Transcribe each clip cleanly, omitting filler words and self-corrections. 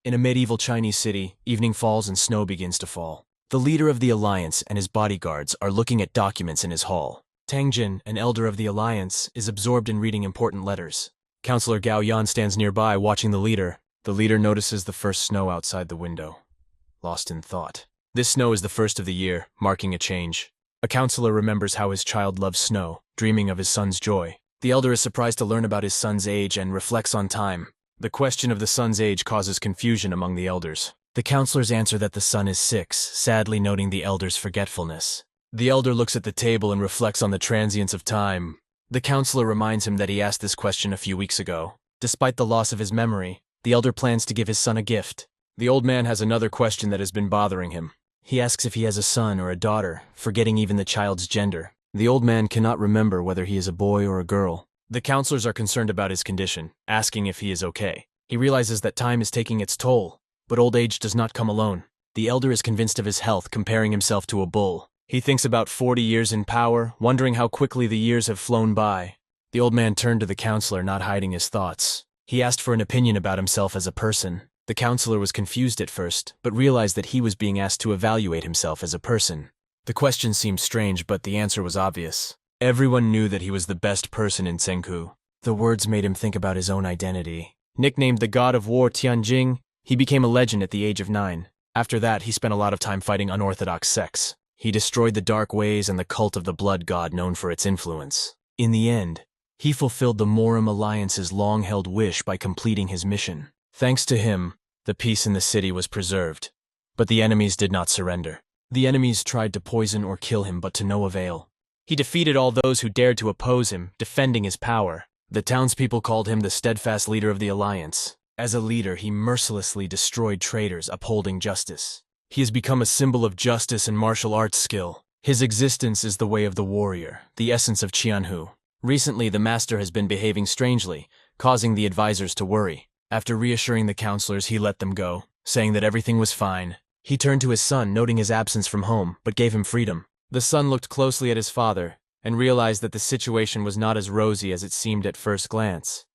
In a medieval Chinese city, evening falls and snow begins to fall. The leader of the Alliance and his bodyguards are looking at documents in his hall. Tang Jin, an elder of the Alliance, is absorbed in reading important letters. Counselor Gao Yan stands nearby watching the leader. The leader notices the first snow outside the window. Lost in thought. This snow is the first of the year, marking a change. A counselor remembers how his child loves snow, dreaming of his son's joy. The elder is surprised to learn about his son's age and reflects on time. The question of the son's age causes confusion among the elders. The counselors answer that the son is 6, sadly noting the elder's forgetfulness. The elder looks at the table and reflects on the transience of time. The counselor reminds him that he asked this question a few weeks ago. Despite the loss of his memory, the elder plans to give his son a gift. The old man has another question that has been bothering him. He asks if he has a son or a daughter, forgetting even the child's gender. The old man cannot remember whether he is a boy or a girl. The counselors are concerned about his condition, asking if he is okay. He realizes that time is taking its toll, but old age does not come alone. The elder is convinced of his health, comparing himself to a bull. He thinks about 40 years in power, wondering how quickly the years have flown by. The old man turned to the counselor, not hiding his thoughts. He asked for an opinion about himself as a person. The counselor was confused at first, but realized that he was being asked to evaluate himself as a person. The question seemed strange, but the answer was obvious. Everyone knew that he was the best person in Senku. The words made him think about his own identity. Nicknamed the god of war Tianjing, he became a legend at the age of 9. After that, he spent a lot of time fighting unorthodox sects. He destroyed the dark ways and the cult of the blood god known for its influence. In the end, he fulfilled the Morim Alliance's long-held wish by completing his mission. Thanks to him, the peace in the city was preserved. But the enemies did not surrender. The enemies tried to poison or kill him, but to no avail. He defeated all those who dared to oppose him, defending his power. The townspeople called him the steadfast leader of the Alliance. As a leader, he mercilessly destroyed traitors, upholding justice. He has become a symbol of justice and martial arts skill. His existence is the way of the warrior, the essence of Qianhu. Recently, the master has been behaving strangely, causing the advisors to worry. After reassuring the counselors, he let them go, saying that everything was fine. He turned to his son, noting his absence from home, but gave him freedom. The son looked closely at his father and realized that the situation was not as rosy as it seemed at first glance.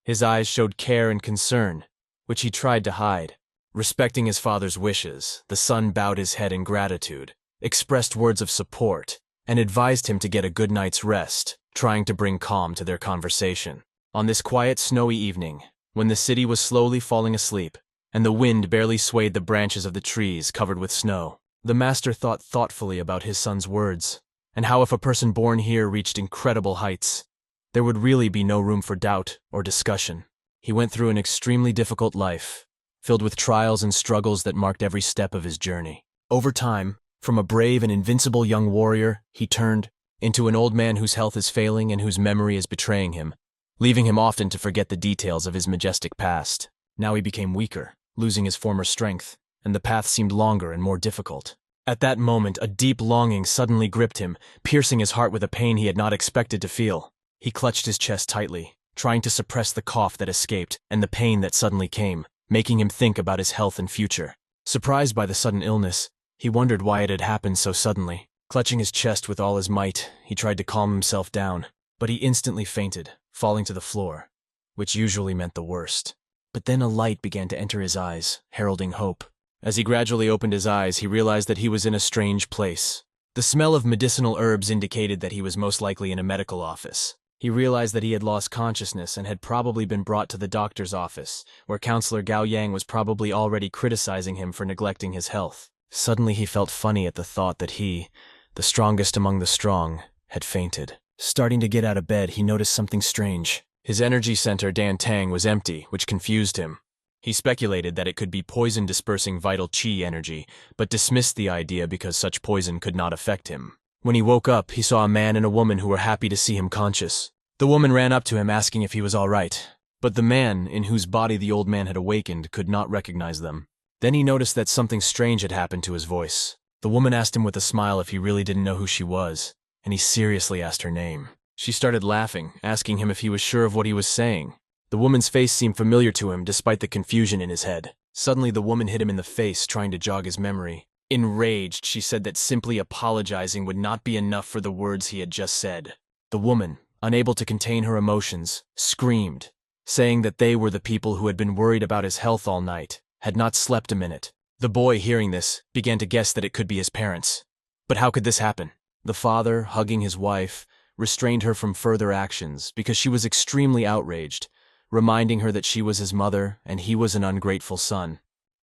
His eyes showed care and concern, which he tried to hide. Respecting his father's wishes, the son bowed his head in gratitude, expressed words of support, and advised him to get a good night's rest, trying to bring calm to their conversation. On this quiet, snowy evening, when the city was slowly falling asleep, and the wind barely swayed the branches of the trees covered with snow, the master thought thoughtfully about his son's words, and how if a person born here reached incredible heights, there would really be no room for doubt or discussion. He went through an extremely difficult life, filled with trials and struggles that marked every step of his journey. Over time, from a brave and invincible young warrior, he turned into an old man whose health is failing and whose memory is betraying him, leaving him often to forget the details of his majestic past. Now he became weaker, losing his former strength, and the path seemed longer and more difficult. At that moment, a deep longing suddenly gripped him, piercing his heart with a pain he had not expected to feel. He clutched his chest tightly, trying to suppress the cough that escaped and the pain that suddenly came, making him think about his health and future. Surprised by the sudden illness, he wondered why it had happened so suddenly. Clutching his chest with all his might, he tried to calm himself down, but he instantly fainted, falling to the floor, which usually meant the worst. But then a light began to enter his eyes, heralding hope. As he gradually opened his eyes, he realized that he was in a strange place. The smell of medicinal herbs indicated that he was most likely in a medical office. He realized that he had lost consciousness and had probably been brought to the doctor's office, where Counselor Gao Yang was probably already criticizing him for neglecting his health. Suddenly he felt funny at the thought that he, the strongest among the strong, had fainted. Starting to get out of bed, he noticed something strange. His energy center, Dan Tang, was empty, which confused him. He speculated that it could be poison-dispersing vital qi energy, but dismissed the idea because such poison could not affect him. When he woke up, he saw a man and a woman who were happy to see him conscious. The woman ran up to him asking if he was all right, but the man, in whose body the old man had awakened, could not recognize them. Then he noticed that something strange had happened to his voice. The woman asked him with a smile if he really didn't know who she was, and he seriously asked her name. She started laughing, asking him if he was sure of what he was saying. The woman's face seemed familiar to him despite the confusion in his head. Suddenly the woman hit him in the face, trying to jog his memory. Enraged, she said that simply apologizing would not be enough for the words he had just said. The woman, unable to contain her emotions, screamed, saying that they were the people who had been worried about his health all night, had not slept a minute. The boy, hearing this, began to guess that it could be his parents. But how could this happen? The father, hugging his wife, restrained her from further actions because she was extremely outraged, reminding her that she was his mother and he was an ungrateful son.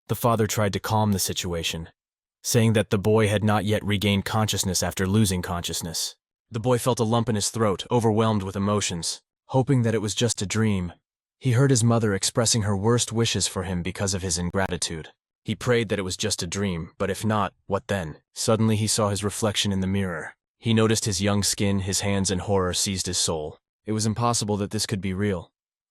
The father tried to calm the situation, saying that the boy had not yet regained consciousness after losing consciousness. The boy felt a lump in his throat, overwhelmed with emotions, hoping that it was just a dream. He heard his mother expressing her worst wishes for him because of his ingratitude. He prayed that it was just a dream, but if not, what then? Suddenly he saw his reflection in the mirror. He noticed his young skin, his hands, and horror seized his soul. It was impossible that this could be real,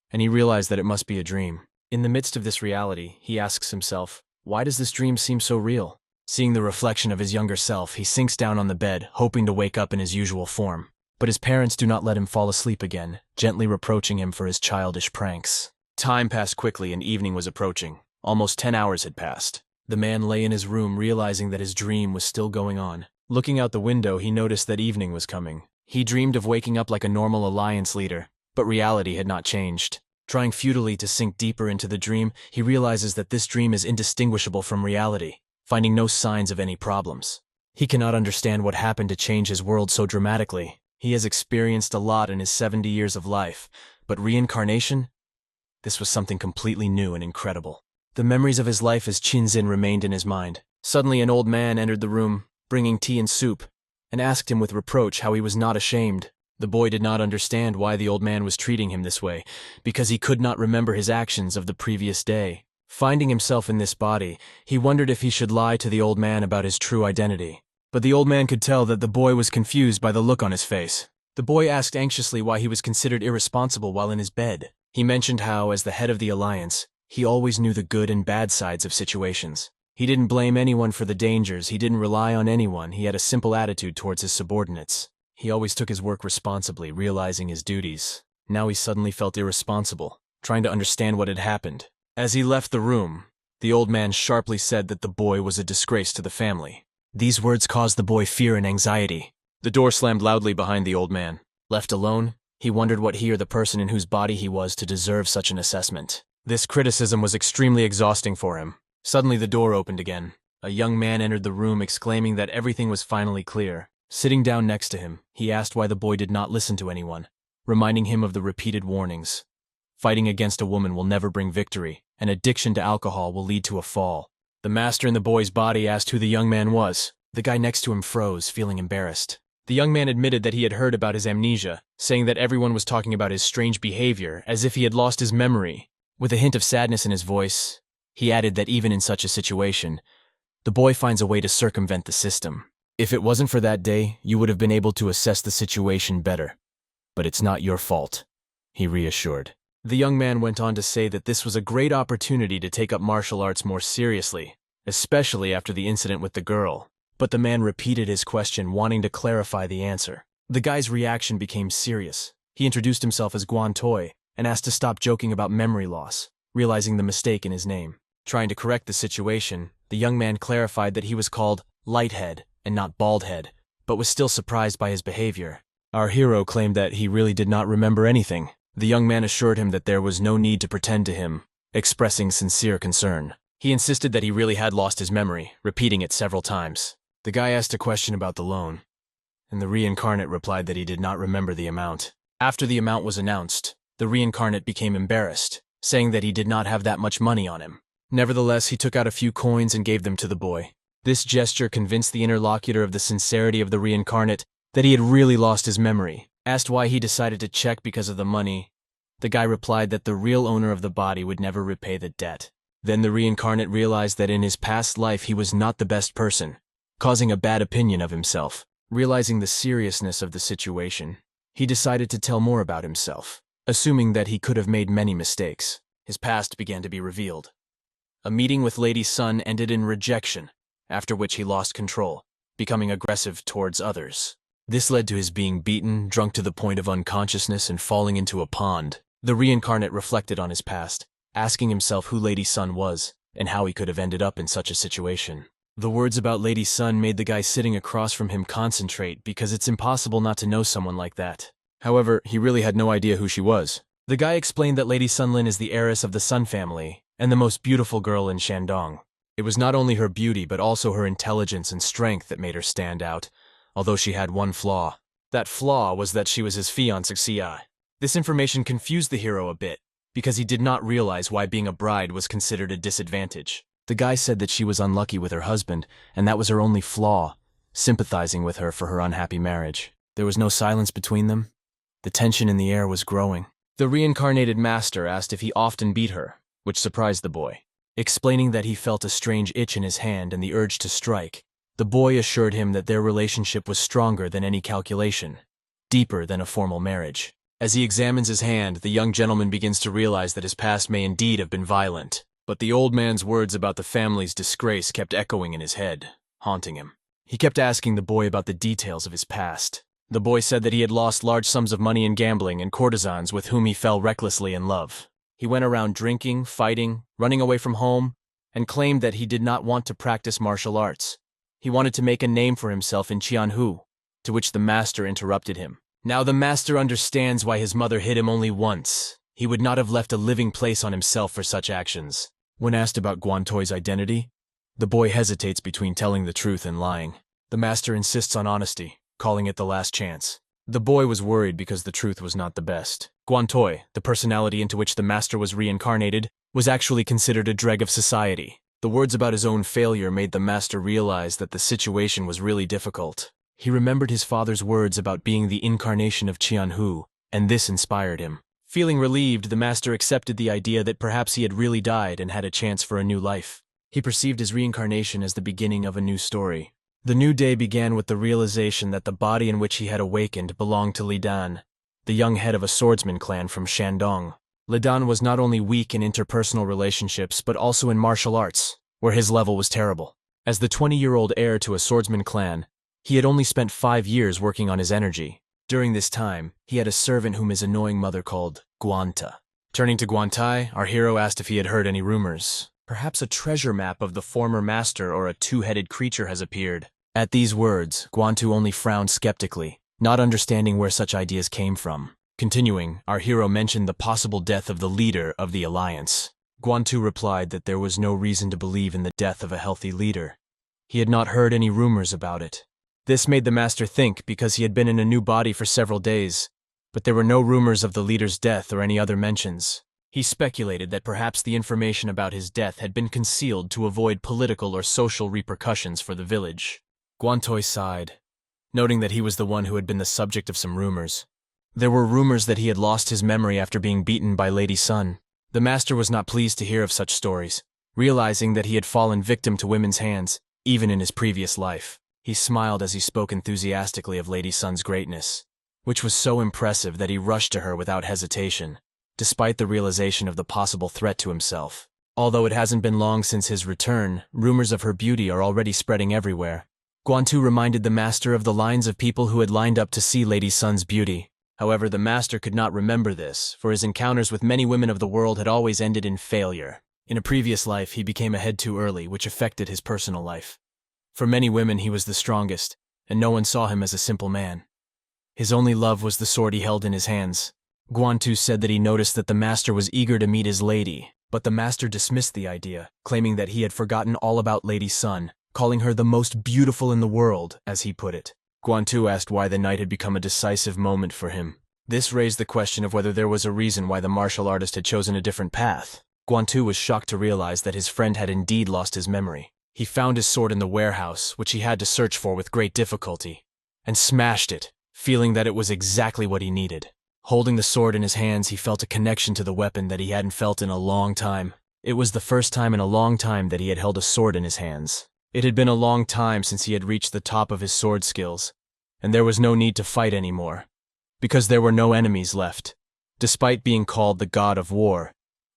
and he realized that it must be a dream. In the midst of this reality, he asks himself, why does this dream seem so real? Seeing the reflection of his younger self, he sinks down on the bed, hoping to wake up in his usual form. But his parents do not let him fall asleep again, gently reproaching him for his childish pranks. Time passed quickly and evening was approaching. Almost 10 hours had passed. The man lay in his room realizing that his dream was still going on. Looking out the window, he noticed that evening was coming. He dreamed of waking up like a normal alliance leader, but reality had not changed. Trying futilely to sink deeper into the dream, he realizes that this dream is indistinguishable from reality, finding no signs of any problems. He cannot understand what happened to change his world so dramatically. He has experienced a lot in his 70 years of life, but reincarnation? This was something completely new and incredible. The memories of his life as Chinzin remained in his mind. Suddenly an old man entered the room, bringing tea and soup, and asked him with reproach how he was not ashamed. The boy did not understand why the old man was treating him this way, because he could not remember his actions of the previous day. Finding himself in this body, he wondered if he should lie to the old man about his true identity. But the old man could tell that the boy was confused by the look on his face. The boy asked anxiously why he was considered irresponsible while in his bed. He mentioned how, as the head of the alliance, he always knew the good and bad sides of situations. He didn't blame anyone for the dangers, he didn't rely on anyone, he had a simple attitude towards his subordinates. He always took his work responsibly, realizing his duties. Now he suddenly felt irresponsible, trying to understand what had happened. As he left the room, the old man sharply said that the boy was a disgrace to the family. These words caused the boy fear and anxiety. The door slammed loudly behind the old man. Left alone, he wondered what he or the person in whose body he was to deserve such an assessment. This criticism was extremely exhausting for him. Suddenly the door opened again. A young man entered the room exclaiming that everything was finally clear. Sitting down next to him, he asked why the boy did not listen to anyone, reminding him of the repeated warnings. Fighting against a woman will never bring victory, and addiction to alcohol will lead to a fall. The master in the boy's body asked who the young man was. The guy next to him froze, feeling embarrassed. The young man admitted that he had heard about his amnesia, saying that everyone was talking about his strange behavior, as if he had lost his memory. With a hint of sadness in his voice, he added that even in such a situation, the boy finds a way to circumvent the system. If it wasn't for that day, you would have been able to assess the situation better. But it's not your fault, he reassured. The young man went on to say that this was a great opportunity to take up martial arts more seriously, especially after the incident with the girl. But the man repeated his question, wanting to clarify the answer. The guy's reaction became serious. He introduced himself as Guan Toi, and asked to stop joking about memory loss, realizing the mistake in his name. Trying to correct the situation, the young man clarified that he was called Lighthead and not Baldhead, but was still surprised by his behavior. Our hero claimed that he really did not remember anything. The young man assured him that there was no need to pretend to him, expressing sincere concern. He insisted that he really had lost his memory, repeating it several times. The guy asked a question about the loan, and the reincarnate replied that he did not remember the amount. After the amount was announced, the reincarnate became embarrassed, saying that he did not have that much money on him. Nevertheless, he took out a few coins and gave them to the boy. This gesture convinced the interlocutor of the sincerity of the reincarnate, that he had really lost his memory. Asked why he decided to check because of the money, the guy replied that the real owner of the body would never repay the debt. Then the reincarnate realized that in his past life he was not the best person, causing a bad opinion of himself. Realizing the seriousness of the situation, he decided to tell more about himself, assuming that he could have made many mistakes. His past began to be revealed. A meeting with Lady Sun ended in rejection, after which he lost control, becoming aggressive towards others. This led to his being beaten, drunk to the point of unconsciousness, and falling into a pond. The reincarnate reflected on his past, asking himself who Lady Sun was, and how he could have ended up in such a situation. The words about Lady Sun made the guy sitting across from him concentrate, because it's impossible not to know someone like that. However, he really had no idea who she was. The guy explained that Lady Sunlin is the heiress of the Sun family, and the most beautiful girl in Shandong. It was not only her beauty but also her intelligence and strength that made her stand out, although she had one flaw. That flaw was that she was his fiancée. This information confused the hero a bit, because he did not realize why being a bride was considered a disadvantage. The guy said that she was unlucky with her husband, and that was her only flaw, sympathizing with her for her unhappy marriage. There was no silence between them. The tension in the air was growing. The reincarnated master asked if he often beat her, which surprised the boy. Explaining that he felt a strange itch in his hand and the urge to strike, the boy assured him that their relationship was stronger than any calculation, deeper than a formal marriage. As he examines his hand, the young gentleman begins to realize that his past may indeed have been violent, but the old man's words about the family's disgrace kept echoing in his head, haunting him. He kept asking the boy about the details of his past. The boy said that he had lost large sums of money in gambling and courtesans with whom he fell recklessly in love. He went around drinking, fighting, running away from home, and claimed that he did not want to practice martial arts. He wanted to make a name for himself in Qianhu, to which the master interrupted him. Now the master understands why his mother hit him only once. He would not have left a living place on himself for such actions. When asked about Guantoi's identity, the boy hesitates between telling the truth and lying. The master insists on honesty, calling it the last chance. The boy was worried because the truth was not the best. Guantoi, the personality into which the master was reincarnated, was actually considered a dreg of society. The words about his own failure made the master realize that the situation was really difficult. He remembered his father's words about being the incarnation of Qianhu, and this inspired him. Feeling relieved, the master accepted the idea that perhaps he had really died and had a chance for a new life. He perceived his reincarnation as the beginning of a new story. The new day began with the realization that the body in which he had awakened belonged to Li Dan, the young head of a swordsman clan from Shandong. Li Dan was not only weak in interpersonal relationships but also in martial arts, where his level was terrible. As the 20-year-old heir to a swordsman clan, he had only spent 5 years working on his energy. During this time, he had a servant whom his annoying mother called Guanta. Turning to Guantai, our hero asked if he had heard any rumors. Perhaps a treasure map of the former master or a two-headed creature has appeared. At these words, Guantu only frowned skeptically, not understanding where such ideas came from. Continuing, our hero mentioned the possible death of the leader of the alliance. Guantu replied that there was no reason to believe in the death of a healthy leader. He had not heard any rumors about it. This made the master think because he had been in a new body for several days, but there were no rumors of the leader's death or any other mentions. He speculated that perhaps the information about his death had been concealed to avoid political or social repercussions for the village. Guantoi sighed, noting that he was the one who had been the subject of some rumors. There were rumors that he had lost his memory after being beaten by Lady Sun. The master was not pleased to hear of such stories, realizing that he had fallen victim to women's hands, even in his previous life. He smiled as he spoke enthusiastically of Lady Sun's greatness, which was so impressive that he rushed to her without hesitation, despite the realization of the possible threat to himself. Although it hasn't been long since his return, rumors of her beauty are already spreading everywhere. Guantu reminded the master of the lines of people who had lined up to see Lady Sun's beauty. However, the master could not remember this, for his encounters with many women of the world had always ended in failure. In a previous life, he became a head too early, which affected his personal life. For many women, he was the strongest, and no one saw him as a simple man. His only love was the sword he held in his hands. Guantu said that he noticed that the master was eager to meet his lady, but the master dismissed the idea, claiming that he had forgotten all about Lady Sun, calling her the most beautiful in the world, as he put it. Guantu asked why the night had become a decisive moment for him. This raised the question of whether there was a reason why the martial artist had chosen a different path. Guantu was shocked to realize that his friend had indeed lost his memory. He found his sword in the warehouse, which he had to search for with great difficulty, and smashed it, feeling that it was exactly what he needed. Holding the sword in his hands, he felt a connection to the weapon that he hadn't felt in a long time. It was the first time in a long time that he had held a sword in his hands. It had been a long time since he had reached the top of his sword skills, and there was no need to fight anymore, because there were no enemies left. Despite being called the god of war,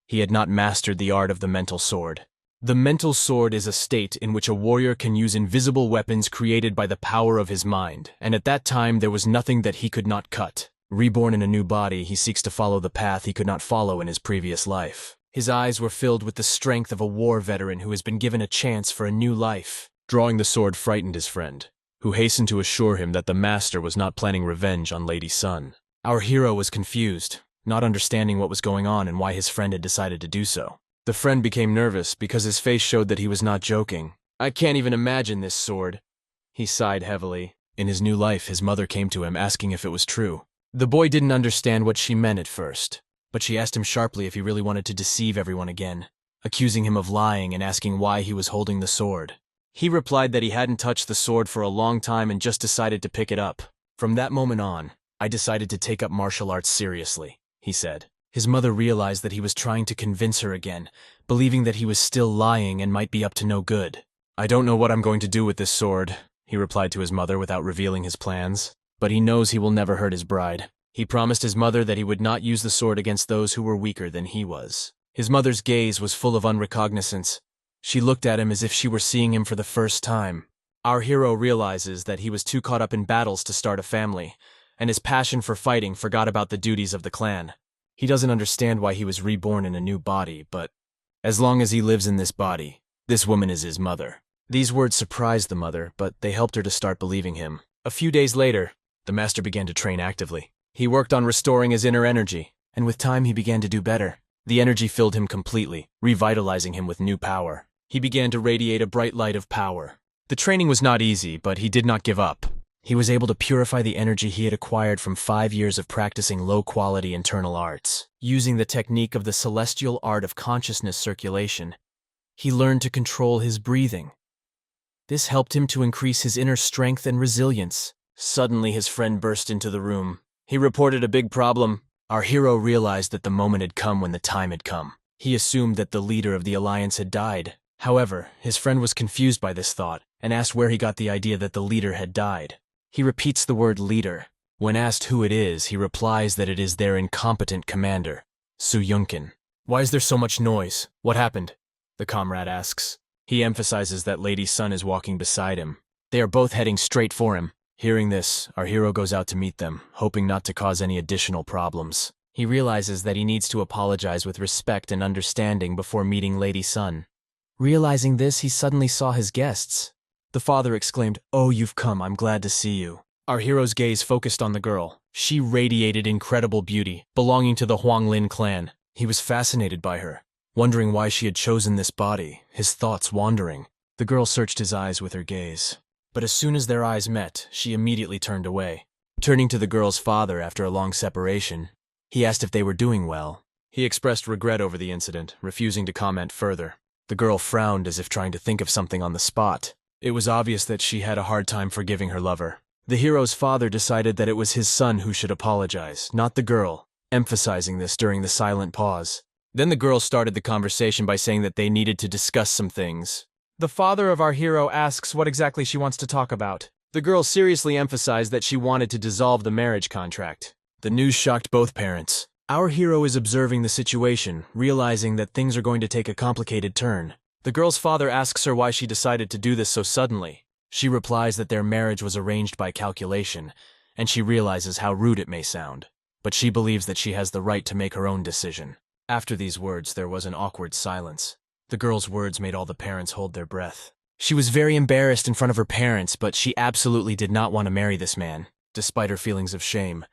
he had not mastered the art of the mental sword. The mental sword is a state in which a warrior can use invisible weapons created by the power of his mind, and at that time there was nothing that he could not cut. Reborn in a new body, he seeks to follow the path he could not follow in his previous life. His eyes were filled with the strength of a war veteran who has been given a chance for a new life. Drawing the sword frightened his friend, who hastened to assure him that the master was not planning revenge on Lady Sun. Our hero was confused, not understanding what was going on and why his friend had decided to do so. The friend became nervous because his face showed that he was not joking. "I can't even imagine this sword." He sighed heavily. In his new life, his mother came to him asking if it was true. The boy didn't understand what she meant at first, but she asked him sharply if he really wanted to deceive everyone again, accusing him of lying and asking why he was holding the sword. He replied that he hadn't touched the sword for a long time and just decided to pick it up. "From that moment on, I decided to take up martial arts seriously," he said. His mother realized that he was trying to convince her again, believing that he was still lying and might be up to no good. "I don't know what I'm going to do with this sword," he replied to his mother without revealing his plans, but he knows he will never hurt his bride. He promised his mother that he would not use the sword against those who were weaker than he was. His mother's gaze was full of unrecognizance. She looked at him as if she were seeing him for the first time. Our hero realizes that he was too caught up in battles to start a family, and his passion for fighting forgot about the duties of the clan. He doesn't understand why he was reborn in a new body, but as long as he lives in this body, this woman is his mother. These words surprised the mother, but they helped her to start believing him. A few days later, the master began to train actively. He worked on restoring his inner energy, and with time he began to do better. The energy filled him completely, revitalizing him with new power. He began to radiate a bright light of power. The training was not easy, but he did not give up. He was able to purify the energy he had acquired from 5 years of practicing low-quality internal arts. Using the technique of the celestial art of consciousness circulation, he learned to control his breathing. This helped him to increase his inner strength and resilience. Suddenly, his friend burst into the room. He reported a big problem. Our hero realized that the moment had come when the time had come. He assumed that the leader of the alliance had died. However, his friend was confused by this thought and asked where he got the idea that the leader had died. He repeats the word leader. When asked who it is, he replies that it is their incompetent commander, Su Yunkin. "Why is there so much noise? What happened?" the comrade asks. He emphasizes that Lady Sun is walking beside him. They are both heading straight for him. Hearing this, our hero goes out to meet them, hoping not to cause any additional problems. He realizes that he needs to apologize with respect and understanding before meeting Lady Sun. Realizing this, he suddenly saw his guests. The father exclaimed, "Oh, you've come, I'm glad to see you." Our hero's gaze focused on the girl. She radiated incredible beauty, belonging to the Huanglin clan. He was fascinated by her, wondering why she had chosen this body, his thoughts wandering. The girl searched his eyes with her gaze. But as soon as their eyes met, she immediately turned away. Turning to the girl's father after a long separation, he asked if they were doing well. He expressed regret over the incident, refusing to comment further. The girl frowned as if trying to think of something on the spot. It was obvious that she had a hard time forgiving her lover. The hero's father decided that it was his son who should apologize, not the girl, emphasizing this during the silent pause. Then the girl started the conversation by saying that they needed to discuss some things. The father of our hero asks what exactly she wants to talk about. The girl seriously emphasized that she wanted to dissolve the marriage contract. The news shocked both parents. Our hero is observing the situation, realizing that things are going to take a complicated turn. The girl's father asks her why she decided to do this so suddenly. She replies that their marriage was arranged by calculation, and she realizes how rude it may sound. But she believes that she has the right to make her own decision. After these words, there was an awkward silence. The girl's words made all the parents hold their breath. She was very embarrassed in front of her parents, but she absolutely did not want to marry this man. Despite her feelings of shame,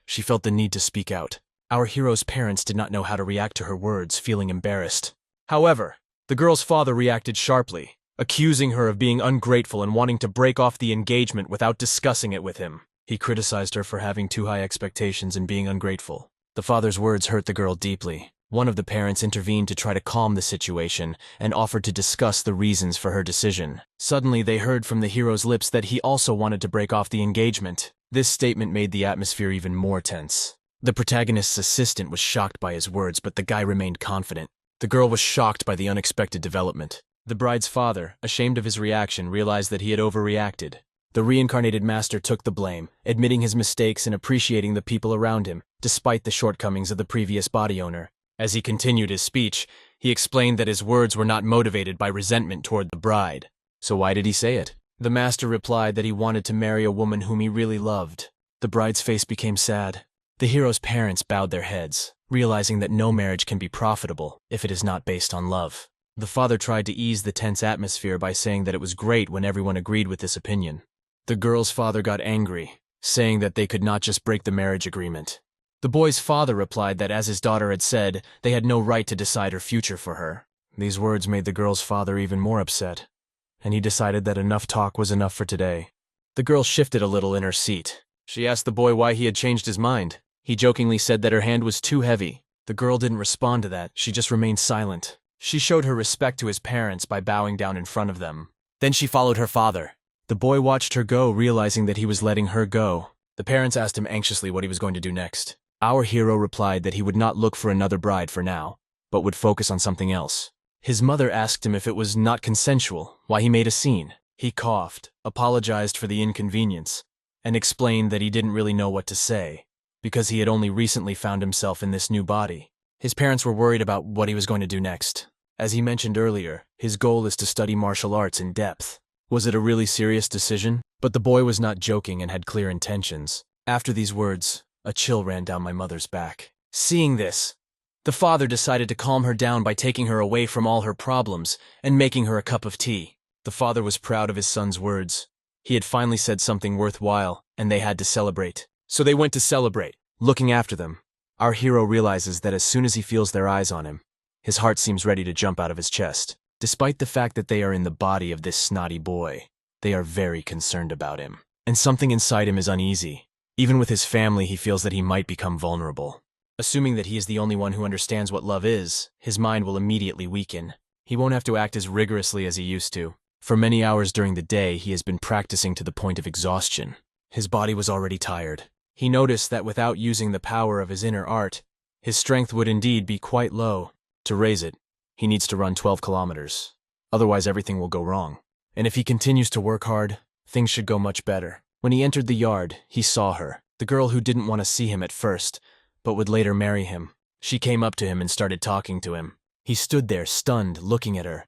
she felt the need to speak out. Our hero's parents did not know how to react to her words, feeling embarrassed. However, the girl's father reacted sharply, accusing her of being ungrateful and wanting to break off the engagement without discussing it with him. He criticized her for having too high expectations and being ungrateful. The father's words hurt the girl deeply. One of the parents intervened to try to calm the situation and offered to discuss the reasons for her decision. Suddenly, they heard from the hero's lips that he also wanted to break off the engagement. This statement made the atmosphere even more tense. The protagonist's assistant was shocked by his words, but the guy remained confident. The girl was shocked by the unexpected development. The bride's father, ashamed of his reaction, realized that he had overreacted. The reincarnated master took the blame, admitting his mistakes and appreciating the people around him, despite the shortcomings of the previous body owner. As he continued his speech, he explained that his words were not motivated by resentment toward the bride. So why did he say it? The master replied that he wanted to marry a woman whom he really loved. The bride's face became sad. The hero's parents bowed their heads, realizing that no marriage can be profitable if it is not based on love. The father tried to ease the tense atmosphere by saying that it was great when everyone agreed with this opinion. The girl's father got angry, saying that they could not just break the marriage agreement. The boy's father replied that as his daughter had said, they had no right to decide her future for her. These words made the girl's father even more upset, and he decided that enough talk was enough for today. The girl shifted a little in her seat. She asked the boy why he had changed his mind. He jokingly said that her hand was too heavy. The girl didn't respond to that, she just remained silent. She showed her respect to his parents by bowing down in front of them. Then she followed her father. The boy watched her go, realizing that he was letting her go. The parents asked him anxiously what he was going to do next. Our hero replied that he would not look for another bride for now, but would focus on something else. His mother asked him if it was not consensual, why he made a scene. He coughed, apologized for the inconvenience, and explained that he didn't really know what to say, because he had only recently found himself in this new body. His parents were worried about what he was going to do next. As he mentioned earlier, his goal is to study martial arts in depth. Was it a really serious decision? But the boy was not joking and had clear intentions. After these words, a chill ran down my mother's back. Seeing this, the father decided to calm her down by taking her away from all her problems and making her a cup of tea. The father was proud of his son's words. He had finally said something worthwhile, and they had to celebrate. So they went to celebrate. Looking after them, our hero realizes that as soon as he feels their eyes on him, his heart seems ready to jump out of his chest. Despite the fact that they are in the body of this snotty boy, they are very concerned about him. And something inside him is uneasy. Even with his family, he feels that he might become vulnerable. Assuming that he is the only one who understands what love is, his mind will immediately weaken. He won't have to act as rigorously as he used to. For many hours during the day, he has been practicing to the point of exhaustion. His body was already tired. He noticed that without using the power of his inner art, his strength would indeed be quite low. To raise it, he needs to run 12 kilometers. Otherwise, everything will go wrong. And if he continues to work hard, things should go much better. When he entered the yard, he saw her, the girl who didn't want to see him at first, but would later marry him. She came up to him and started talking to him. He stood there, stunned, looking at her.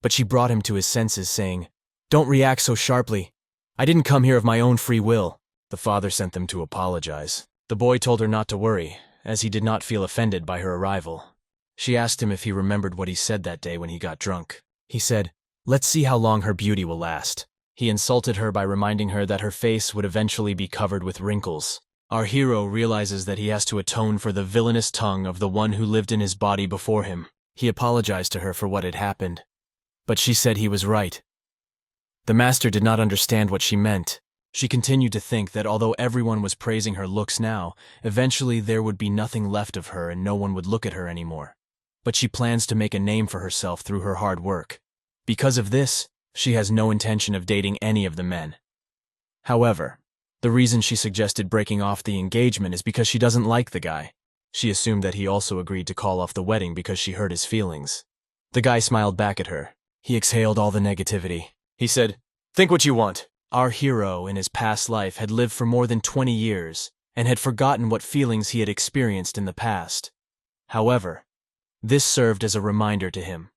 But she brought him to his senses, saying, "Don't react so sharply. I didn't come here of my own free will." The father sent them to apologize. The boy told her not to worry, as he did not feel offended by her arrival. She asked him if he remembered what he said that day when he got drunk. He said, "Let's see how long her beauty will last." He insulted her by reminding her that her face would eventually be covered with wrinkles. Our hero realizes that he has to atone for the villainous tongue of the one who lived in his body before him. He apologized to her for what had happened, but she said he was right. The master did not understand what she meant. She continued to think that although everyone was praising her looks now, eventually there would be nothing left of her and no one would look at her anymore. But she plans to make a name for herself through her hard work. Because of this, she has no intention of dating any of the men. However, the reason she suggested breaking off the engagement is because she doesn't like the guy. She assumed that he also agreed to call off the wedding because she hurt his feelings. The guy smiled back at her. He exhaled all the negativity. He said, "Think what you want." Our hero, in his past life, had lived for more than 20 years and had forgotten what feelings he had experienced in the past. However, this served as a reminder to him.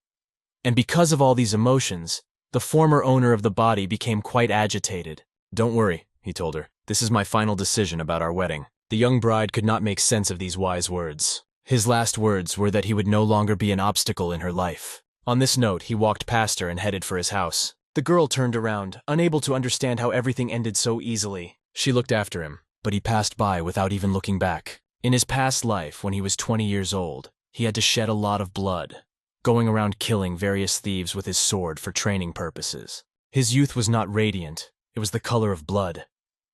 And because of all these emotions, the former owner of the body became quite agitated. "Don't worry," he told her. "This is my final decision about our wedding." The young bride could not make sense of these wise words. His last words were that he would no longer be an obstacle in her life. On this note, he walked past her and headed for his house. The girl turned around, unable to understand how everything ended so easily. She looked after him, but he passed by without even looking back. In his past life, when he was 20 years old, he had to shed a lot of blood, going around killing various thieves with his sword for training purposes. His youth was not radiant, it was the color of blood.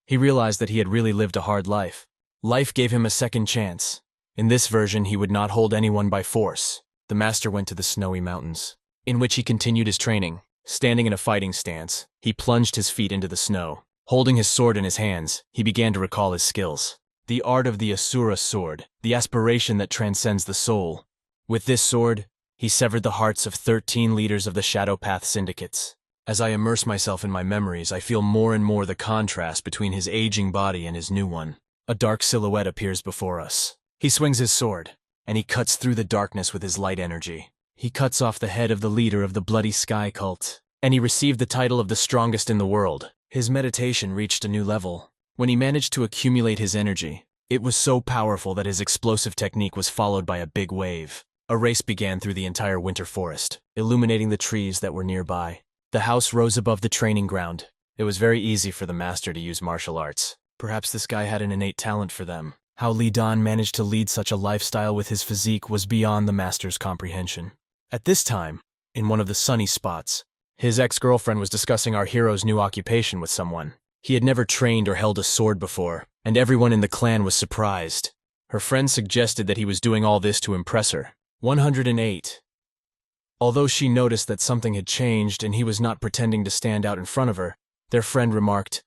He realized that he had really lived a hard life. Life gave him a second chance. In this version, he would not hold anyone by force. The master went to the snowy mountains, in which he continued his training. Standing in a fighting stance, he plunged his feet into the snow. Holding his sword in his hands, he began to recall his skills. The art of the asura sword, the aspiration that transcends the soul. With this sword, he severed the hearts of 13 leaders of the Shadow Path syndicates. As I immerse myself in my memories, I feel more and more the contrast between his aging body and his new one. A dark silhouette appears before us. He swings his sword, and he cuts through the darkness with his light energy. He cuts off the head of the leader of the Bloody Sky cult, and he received the title of the strongest in the world. His meditation reached a new level. When he managed to accumulate his energy, it was so powerful that his explosive technique was followed by a big wave. A race began through the entire winter forest, illuminating the trees that were nearby. The house rose above the training ground. It was very easy for the master to use martial arts. Perhaps this guy had an innate talent for them. How Li Dan managed to lead such a lifestyle with his physique was beyond the master's comprehension. At this time, in one of the sunny spots, his ex-girlfriend was discussing our hero's new occupation with someone. He had never trained or held a sword before, and everyone in the clan was surprised. Her friend suggested that he was doing all this to impress her. 108. Although she noticed that something had changed and he was not pretending to stand out in front of her, their friend remarked,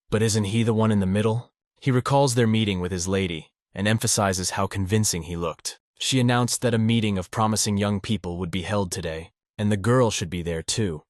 "But isn't he the one in the middle?" He recalls their meeting with his lady and emphasizes how convincing he looked. She announced that a meeting of promising young people would be held today, and the girl should be there too,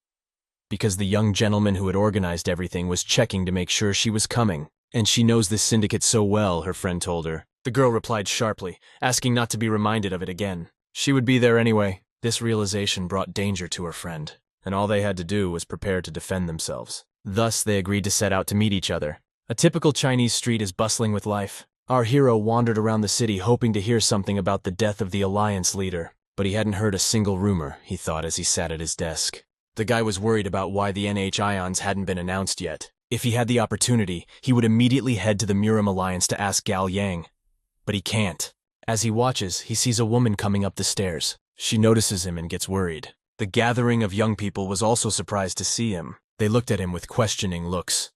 because the young gentleman who had organized everything was checking to make sure she was coming. And she knows this syndicate so well, her friend told her. The girl replied sharply, asking not to be reminded of it again. She would be there anyway. This realization brought danger to her friend, and all they had to do was prepare to defend themselves. Thus, they agreed to set out to meet each other. A typical Chinese street is bustling with life. Our hero wandered around the city hoping to hear something about the death of the Alliance leader, but he hadn't heard a single rumor, he thought as he sat at his desk. The guy was worried about why the NH Ions hadn't been announced yet. If he had the opportunity, he would immediately head to the Murim Alliance to ask Gal Yang. But he can't. As he watches, he sees a woman coming up the stairs. She notices him and gets worried. The gathering of young people was also surprised to see him. They looked at him with questioning looks,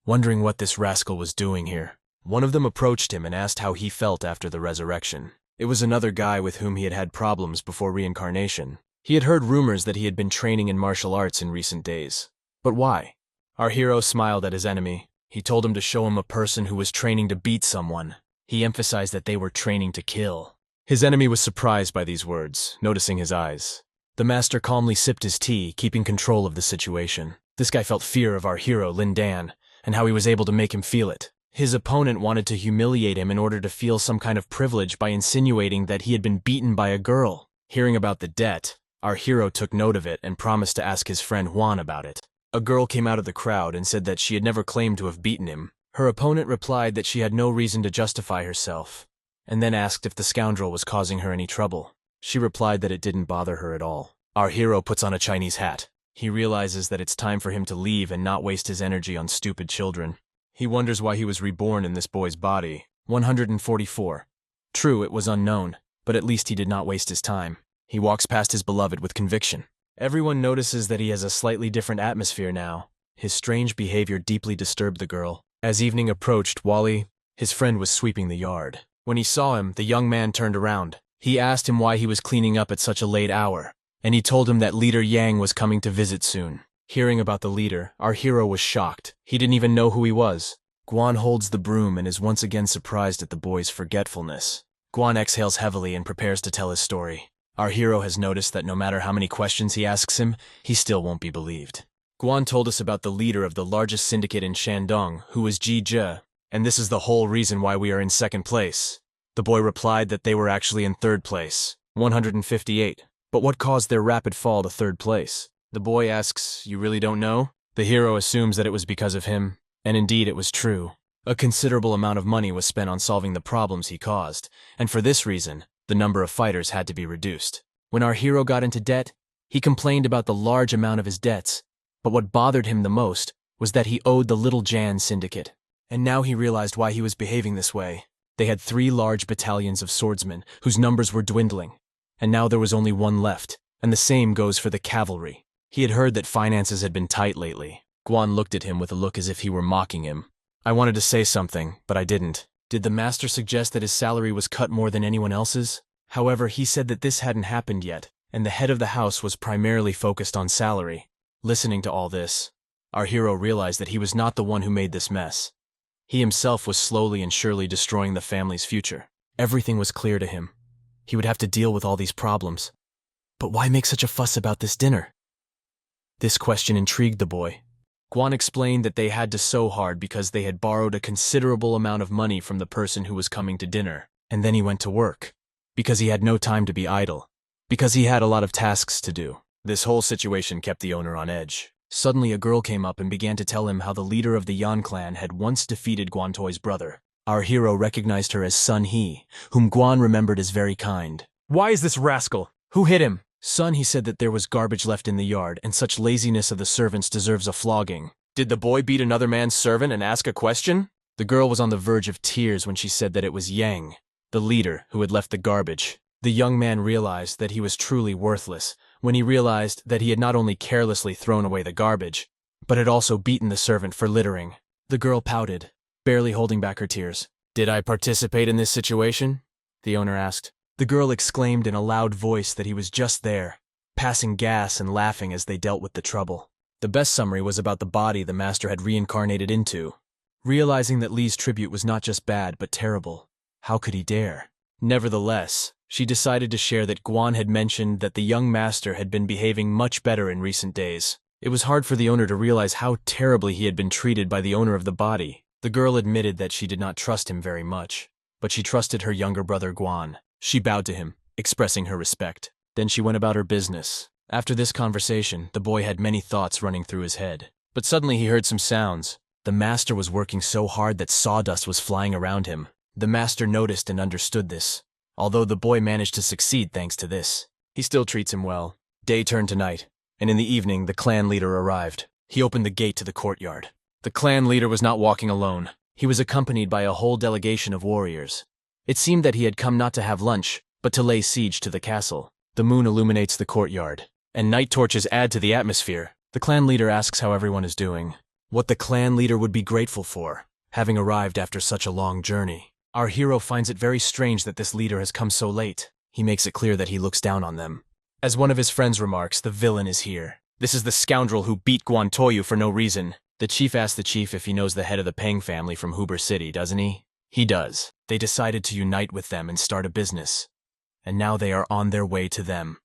wondering what this rascal was doing here. One of them approached him and asked how he felt after the resurrection. It was another guy with whom he had had problems before reincarnation. He had heard rumors that he had been training in martial arts in recent days. But why? Our hero smiled at his enemy. He told him to show him a person who was training to beat someone. He emphasized that they were training to kill. His enemy was surprised by these words, noticing his eyes. The master calmly sipped his tea, keeping control of the situation. This guy felt fear of our hero, Lin Dan, and how he was able to make him feel it. His opponent wanted to humiliate him in order to feel some kind of privilege by insinuating that he had been beaten by a girl. Hearing about the debt, our hero took note of it and promised to ask his friend Juan about it. A girl came out of the crowd and said that she had never claimed to have beaten him. Her opponent replied that she had no reason to justify herself, and then asked if the scoundrel was causing her any trouble. She replied that it didn't bother her at all. Our hero puts on a Chinese hat. He realizes that it's time for him to leave and not waste his energy on stupid children. He wonders why he was reborn in this boy's body. 144. True, it was unknown, but at least he did not waste his time. He walks past his beloved with conviction. Everyone notices that he has a slightly different atmosphere now. His strange behavior deeply disturbed the girl. As evening approached, Wally, his friend, was sweeping the yard. When he saw him, the young man turned around. He asked him why he was cleaning up at such a late hour, and he told him that Leader Yang was coming to visit soon. Hearing about the leader, our hero was shocked. He didn't even know who he was. Guan holds the broom and is once again surprised at the boy's forgetfulness. Guan exhales heavily and prepares to tell his story. Our hero has noticed that no matter how many questions he asks him, he still won't be believed. Guan told us about the leader of the largest syndicate in Shandong, who was Ji Zhe, and this is the whole reason why we are in second place. The boy replied that they were actually in third place, 158. But what caused their rapid fall to third place? The boy asks, "You really don't know?" The hero assumes that it was because of him, and indeed it was true. A considerable amount of money was spent on solving the problems he caused, and for this reason, the number of fighters had to be reduced. When our hero got into debt, he complained about the large amount of his debts, but what bothered him the most was that he owed the Little Jan syndicate. And now he realized why he was behaving this way. They had 3 large battalions of swordsmen, whose numbers were dwindling, and now there was only one left, and the same goes for the cavalry. He had heard that finances had been tight lately. Guan looked at him with a look as if he were mocking him. I wanted to say something, but I didn't. Did the master suggest that his salary was cut more than anyone else's? However, he said that this hadn't happened yet, and the head of the house was primarily focused on salary. Listening to all this, our hero realized that he was not the one who made this mess. He himself was slowly and surely destroying the family's future. Everything was clear to him. He would have to deal with all these problems. But why make such a fuss about this dinner? This question intrigued the boy. Guan explained that they had to sew hard because they had borrowed a considerable amount of money from the person who was coming to dinner, and then he went to work, because he had no time to be idle, because he had a lot of tasks to do. This whole situation kept the owner on edge. Suddenly a girl came up and began to tell him how the leader of the Yan clan had once defeated Guan Toi's brother. Our hero recognized her as Sun He, whom Guan remembered as very kind. Why is this rascal? Who hit him? Son, he said that there was garbage left in the yard, and such laziness of the servants deserves a flogging. Did the boy beat another man's servant and ask a question? The girl was on the verge of tears when she said that it was Yang, the leader, who had left the garbage. The young man realized that he was truly worthless when he realized that he had not only carelessly thrown away the garbage, but had also beaten the servant for littering. The girl pouted, barely holding back her tears. "Did I participate in this situation?" the owner asked. The girl exclaimed in a loud voice that he was just there, passing gas and laughing as they dealt with the trouble. The best summary was about the body the master had reincarnated into. Realizing that Lee's tribute was not just bad but terrible, how could he dare? Nevertheless, she decided to share that Guan had mentioned that the young master had been behaving much better in recent days. It was hard for the owner to realize how terribly he had been treated by the owner of the body. The girl admitted that she did not trust him very much, but she trusted her younger brother Guan. She bowed to him, expressing her respect. Then she went about her business. After this conversation, the boy had many thoughts running through his head. But suddenly he heard some sounds. The master was working so hard that sawdust was flying around him. The master noticed and understood this, although the boy managed to succeed thanks to this. He still treats him well. Day turned to night, and in the evening the clan leader arrived. He opened the gate to the courtyard. The clan leader was not walking alone. He was accompanied by a whole delegation of warriors. It seemed that he had come not to have lunch, but to lay siege to the castle. The moon illuminates the courtyard, and night torches add to the atmosphere. The clan leader asks how everyone is doing. What the clan leader would be grateful for, having arrived after such a long journey. Our hero finds it very strange that this leader has come so late. He makes it clear that he looks down on them. As one of his friends remarks, the villain is here. This is the scoundrel who beat Guan Toyu for no reason. The chief asks the chief if he knows the head of the Peng family from Huber City, doesn't he? He does. They decided to unite with them and start a business. And now they are on their way to them.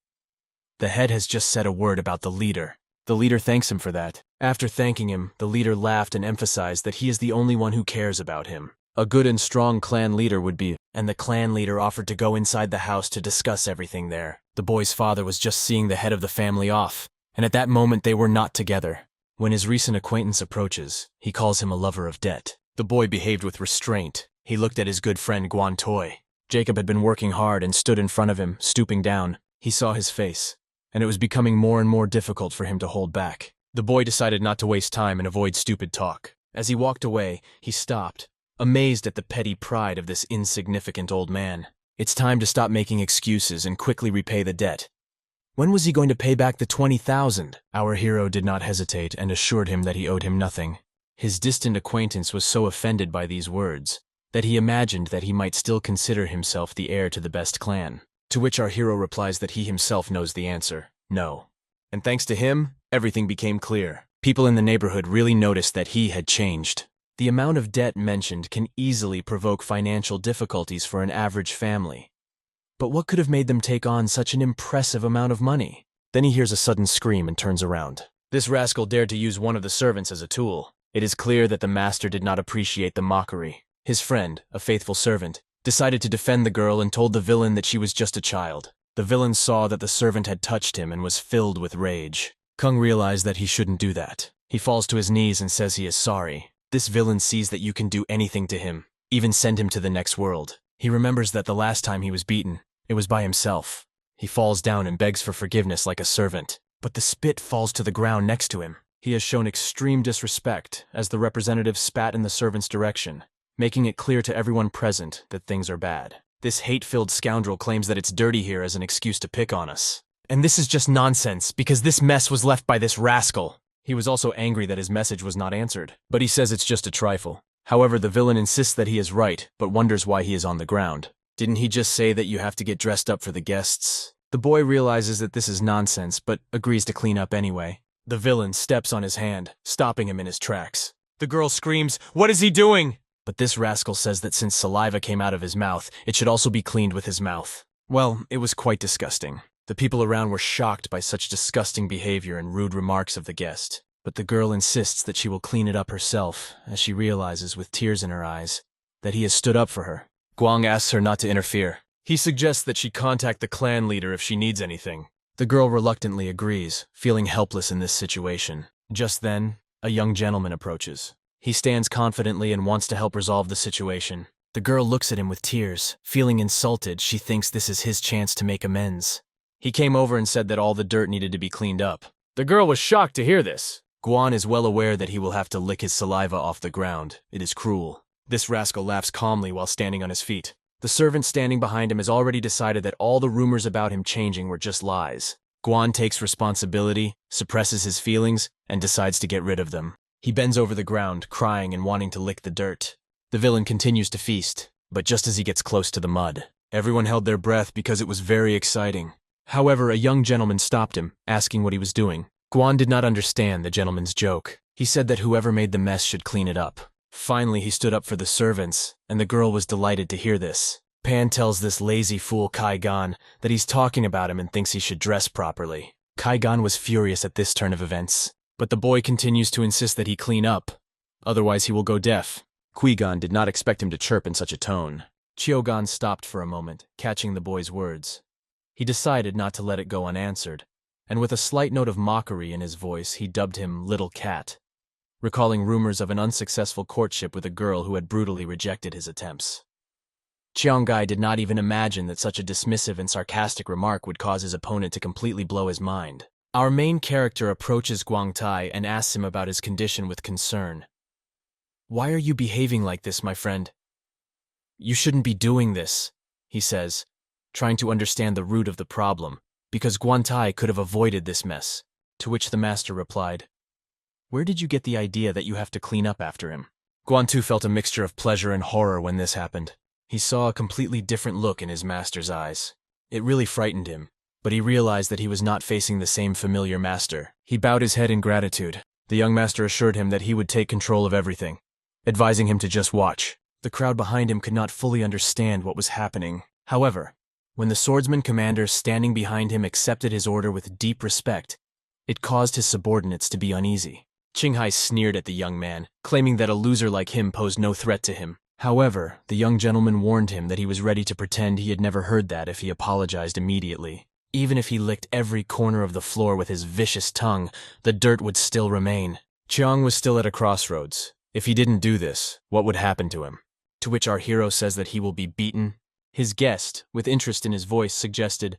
The head has just said a word about the leader. The leader thanks him for that. After thanking him, the leader laughed and emphasized that he is the only one who cares about him. A good and strong clan leader would be, and the clan leader offered to go inside the house to discuss everything there. The boy's father was just seeing the head of the family off, and at that moment they were not together. When his recent acquaintance approaches, he calls him a lover of debt. The boy behaved with restraint. He looked at his good friend Guan Toy. Jacob had been working hard and stood in front of him, stooping down. He saw his face, and it was becoming more and more difficult for him to hold back. The boy decided not to waste time and avoid stupid talk. As he walked away, he stopped, amazed at the petty pride of this insignificant old man. It's time to stop making excuses and quickly repay the debt. When was he going to pay back the 20,000? Our hero did not hesitate and assured him that he owed him nothing. His distant acquaintance was so offended by these words that he imagined that he might still consider himself the heir to the best clan. To which our hero replies that he himself knows the answer, no. And thanks to him, everything became clear. People in the neighborhood really noticed that he had changed. The amount of debt mentioned can easily provoke financial difficulties for an average family. But what could have made them take on such an impressive amount of money? Then he hears a sudden scream and turns around. This rascal dared to use one of the servants as a tool. It is clear that the master did not appreciate the mockery. His friend, a faithful servant, decided to defend the girl and told the villain that she was just a child. The villain saw that the servant had touched him and was filled with rage. Kung realized that he shouldn't do that. He falls to his knees and says he is sorry. This villain sees that you can do anything to him, even send him to the next world. He remembers that the last time he was beaten, it was by himself. He falls down and begs for forgiveness like a servant, but the spit falls to the ground next to him. He has shown extreme disrespect as the representative spat in the servant's direction, making it clear to everyone present that things are bad. This hate-filled scoundrel claims that it's dirty here as an excuse to pick on us. And this is just nonsense, because this mess was left by this rascal. He was also angry that his message was not answered, but he says it's just a trifle. However, the villain insists that he is right, but wonders why he is on the ground. Didn't he just say that you have to get dressed up for the guests? The boy realizes that this is nonsense, but agrees to clean up anyway. The villain steps on his hand, stopping him in his tracks. The girl screams, "What is he doing?" But this rascal says that since saliva came out of his mouth, it should also be cleaned with his mouth. Well, it was quite disgusting. The people around were shocked by such disgusting behavior and rude remarks of the guest. But the girl insists that she will clean it up herself, as she realizes with tears in her eyes that he has stood up for her. Guang asks her not to interfere. He suggests that she contact the clan leader if she needs anything. The girl reluctantly agrees, feeling helpless in this situation. Just then, a young gentleman approaches. He stands confidently and wants to help resolve the situation. The girl looks at him with tears. Feeling insulted, she thinks this is his chance to make amends. He came over and said that all the dirt needed to be cleaned up. The girl was shocked to hear this. Guan is well aware that he will have to lick his saliva off the ground. It is cruel. This rascal laughs calmly while standing on his feet. The servant standing behind him has already decided that all the rumors about him changing were just lies. Guan takes responsibility, suppresses his feelings, and decides to get rid of them. He bends over the ground, crying and wanting to lick the dirt. The villain continues to feast, but just as he gets close to the mud, everyone held their breath because it was very exciting. However, a young gentleman stopped him, asking what he was doing. Guan did not understand the gentleman's joke. He said that whoever made the mess should clean it up. Finally, he stood up for the servants, and the girl was delighted to hear this. Pan tells this lazy fool Kai Gan that he's talking about him and thinks he should dress properly. Kai Gan was furious at this turn of events, but the boy continues to insist that he clean up, otherwise he will go deaf. Qui Gan did not expect him to chirp in such a tone. Chio Gan stopped for a moment, catching the boy's words. He decided not to let it go unanswered, and with a slight note of mockery in his voice, he dubbed him Little Cat, recalling rumors of an unsuccessful courtship with a girl who had brutally rejected his attempts. Chianggai did not even imagine that such a dismissive and sarcastic remark would cause his opponent to completely blow his mind. Our main character approaches Guangtai and asks him about his condition with concern. "Why are you behaving like this, my friend? You shouldn't be doing this," he says, trying to understand the root of the problem, because Guangtai could have avoided this mess, to which the master replied, "Where did you get the idea that you have to clean up after him?" Guantu felt a mixture of pleasure and horror when this happened. He saw a completely different look in his master's eyes. It really frightened him, but he realized that he was not facing the same familiar master. He bowed his head in gratitude. The young master assured him that he would take control of everything, advising him to just watch. The crowd behind him could not fully understand what was happening. However, when the swordsman commander standing behind him accepted his order with deep respect, it caused his subordinates to be uneasy. Qinghai sneered at the young man, claiming that a loser like him posed no threat to him. However, the young gentleman warned him that he was ready to pretend he had never heard that if he apologized immediately. Even if he licked every corner of the floor with his vicious tongue, the dirt would still remain. Chiang was still at a crossroads. If he didn't do this, what would happen to him? To which our hero says that he will be beaten. His guest, with interest in his voice, suggested,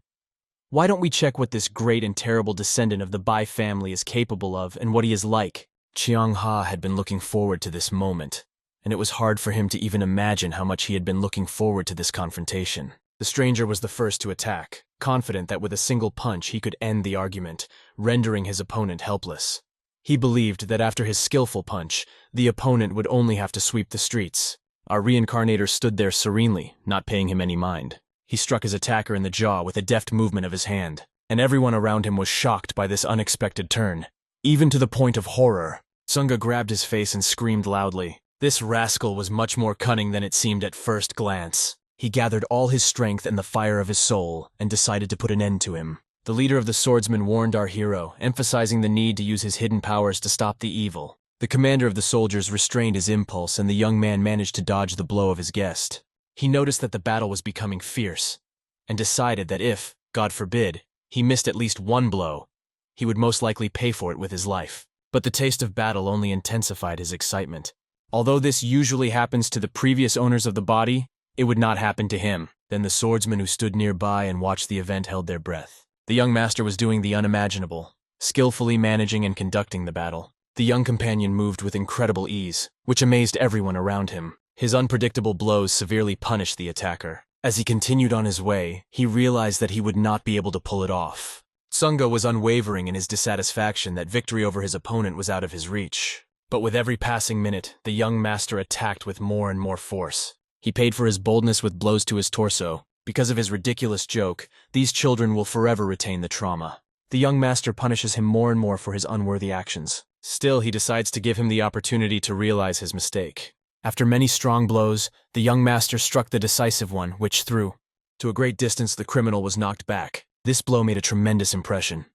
"Why don't we check what this great and terrible descendant of the Bai family is capable of and what he is like?" Chiang Ha had been looking forward to this moment, and it was hard for him to even imagine how much he had been looking forward to this confrontation. The stranger was the first to attack, confident that with a single punch he could end the argument, rendering his opponent helpless. He believed that after his skillful punch, the opponent would only have to sweep the streets. Our reincarnator stood there serenely, not paying him any mind. He struck his attacker in the jaw with a deft movement of his hand, and everyone around him was shocked by this unexpected turn, even to the point of horror. Tsunga grabbed his face and screamed loudly. This rascal was much more cunning than it seemed at first glance. He gathered all his strength and the fire of his soul, and decided to put an end to him. The leader of the swordsmen warned our hero, emphasizing the need to use his hidden powers to stop the evil. The commander of the soldiers restrained his impulse, and the young man managed to dodge the blow of his guest. He noticed that the battle was becoming fierce, and decided that if, God forbid, he missed at least one blow, he would most likely pay for it with his life. But the taste of battle only intensified his excitement. Although this usually happens to the previous owners of the body, it would not happen to him. Then the swordsmen who stood nearby and watched the event held their breath. The young master was doing the unimaginable, skillfully managing and conducting the battle. The young companion moved with incredible ease, which amazed everyone around him. His unpredictable blows severely punished the attacker. As he continued on his way, he realized that he would not be able to pull it off. Tsunga was unwavering in his dissatisfaction that victory over his opponent was out of his reach. But with every passing minute, the young master attacked with more and more force. He paid for his boldness with blows to his torso. Because of his ridiculous joke, these children will forever retain the trauma. The young master punishes him more and more for his unworthy actions. Still, he decides to give him the opportunity to realize his mistake. After many strong blows, the young master struck the decisive one, which threw. To a great distance, the criminal was knocked back. This blow made a tremendous impression.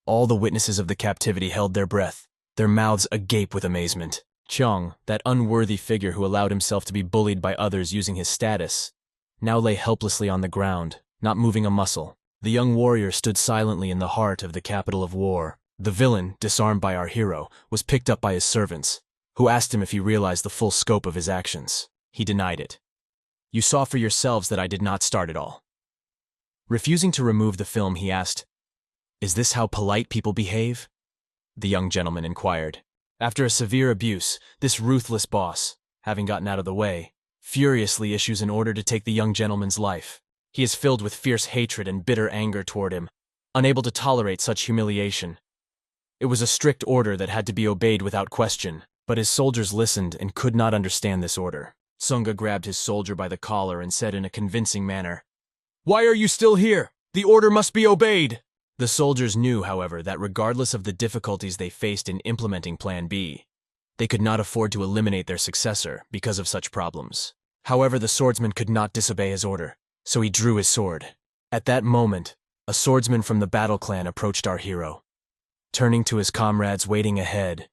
All the witnesses of the captivity held their breath, their mouths agape with amazement. Chong, that unworthy figure who allowed himself to be bullied by others using his status, now lay helplessly on the ground, not moving a muscle. The young warrior stood silently in the heart of the capital of war. The villain, disarmed by our hero, was picked up by his servants, who asked him if he realized the full scope of his actions. He denied it. "You saw for yourselves that I did not start it all." Refusing to remove the film, he asked, "Is this how polite people behave?" The young gentleman inquired. After a severe abuse, this ruthless boss, having gotten out of the way, furiously issues an order to take the young gentleman's life. He is filled with fierce hatred and bitter anger toward him, unable to tolerate such humiliation. It was a strict order that had to be obeyed without question, but his soldiers listened and could not understand this order. Sunga grabbed his soldier by the collar and said in a convincing manner, "Why are you still here? The order must be obeyed!" The soldiers knew, however, that regardless of the difficulties they faced in implementing Plan B, they could not afford to eliminate their successor because of such problems. However, the swordsman could not disobey his order, so he drew his sword. At that moment, a swordsman from the battle clan approached our hero. Turning to his comrades waiting ahead,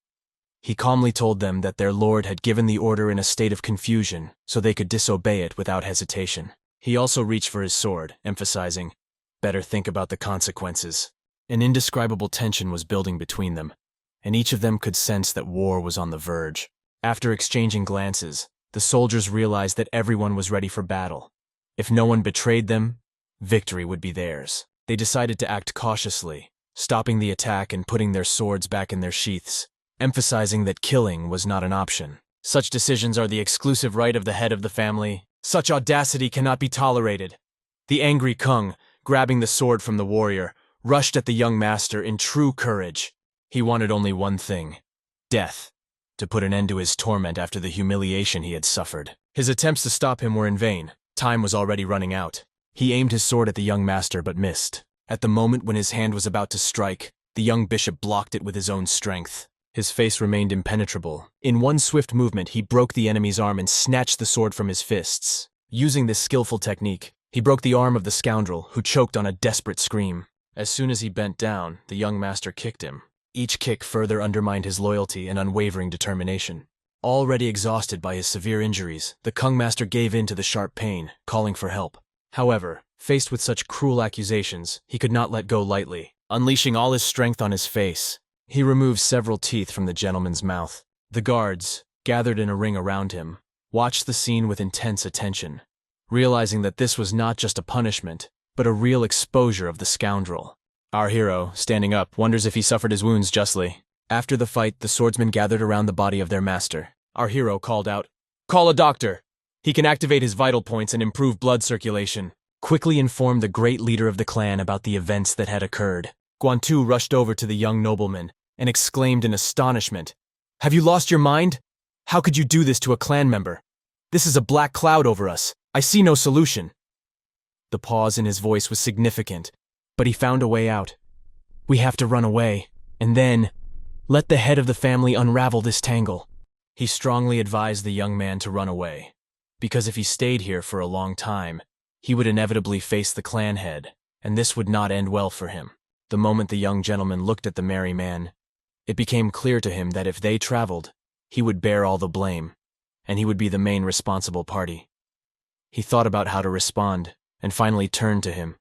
he calmly told them that their lord had given the order in a state of confusion so they could disobey it without hesitation. He also reached for his sword, emphasizing, "Better think about the consequences." An indescribable tension was building between them, and each of them could sense that war was on the verge. After exchanging glances, the soldiers realized that everyone was ready for battle. If no one betrayed them, victory would be theirs. They decided to act cautiously, stopping the attack and putting their swords back in their sheaths, emphasizing that killing was not an option. Such decisions are the exclusive right of the head of the family. Such audacity cannot be tolerated. The angry Kung, grabbing the sword from the warrior, rushed at the young master in true courage. He wanted only one thing: death, to put an end to his torment after the humiliation he had suffered. His attempts to stop him were in vain. Time was already running out. He aimed his sword at the young master but missed. At the moment when his hand was about to strike, the young bishop blocked it with his own strength. His face remained impenetrable. In one swift movement, he broke the enemy's arm and snatched the sword from his fists. Using this skillful technique, he broke the arm of the scoundrel, who choked on a desperate scream. As soon as he bent down, the young master kicked him. Each kick further undermined his loyalty and unwavering determination. Already exhausted by his severe injuries, the Kung master gave in to the sharp pain, calling for help. However, faced with such cruel accusations, he could not let go lightly. Unleashing all his strength on his face, he removed several teeth from the gentleman's mouth. The guards, gathered in a ring around him, watched the scene with intense attention, realizing that this was not just a punishment, but a real exposure of the scoundrel. Our hero, standing up, wonders if he suffered his wounds justly. After the fight, the swordsmen gathered around the body of their master. Our hero called out, "Call a doctor! He can activate his vital points and improve blood circulation." Quickly informed the great leader of the clan about the events that had occurred. Guantu rushed over to the young nobleman and exclaimed in astonishment, "Have you lost your mind? How could you do this to a clan member? This is a black cloud over us. I see no solution." The pause in his voice was significant, but he found a way out. "We have to run away, and then let the head of the family unravel this tangle." He strongly advised the young man to run away, because if he stayed here for a long time, he would inevitably face the clan head, and this would not end well for him. The moment the young gentleman looked at the merry man, it became clear to him that if they traveled, he would bear all the blame, and he would be the main responsible party. He thought about how to respond, and finally turned to him.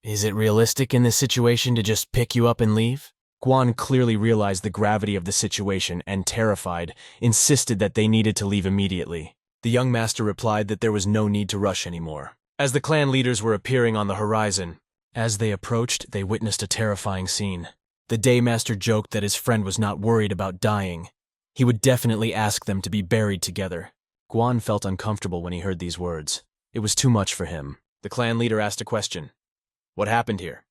"Is it realistic in this situation to just pick you up and leave?" Guan clearly realized the gravity of the situation and, terrified, insisted that they needed to leave immediately. The young master replied that there was no need to rush anymore, as the clan leaders were appearing on the horizon. As they approached, they witnessed a terrifying scene. The Daymaster joked that his friend was not worried about dying. He would definitely ask them to be buried together. Guan felt uncomfortable when he heard these words. It was too much for him. The clan leader asked a question. "What happened here?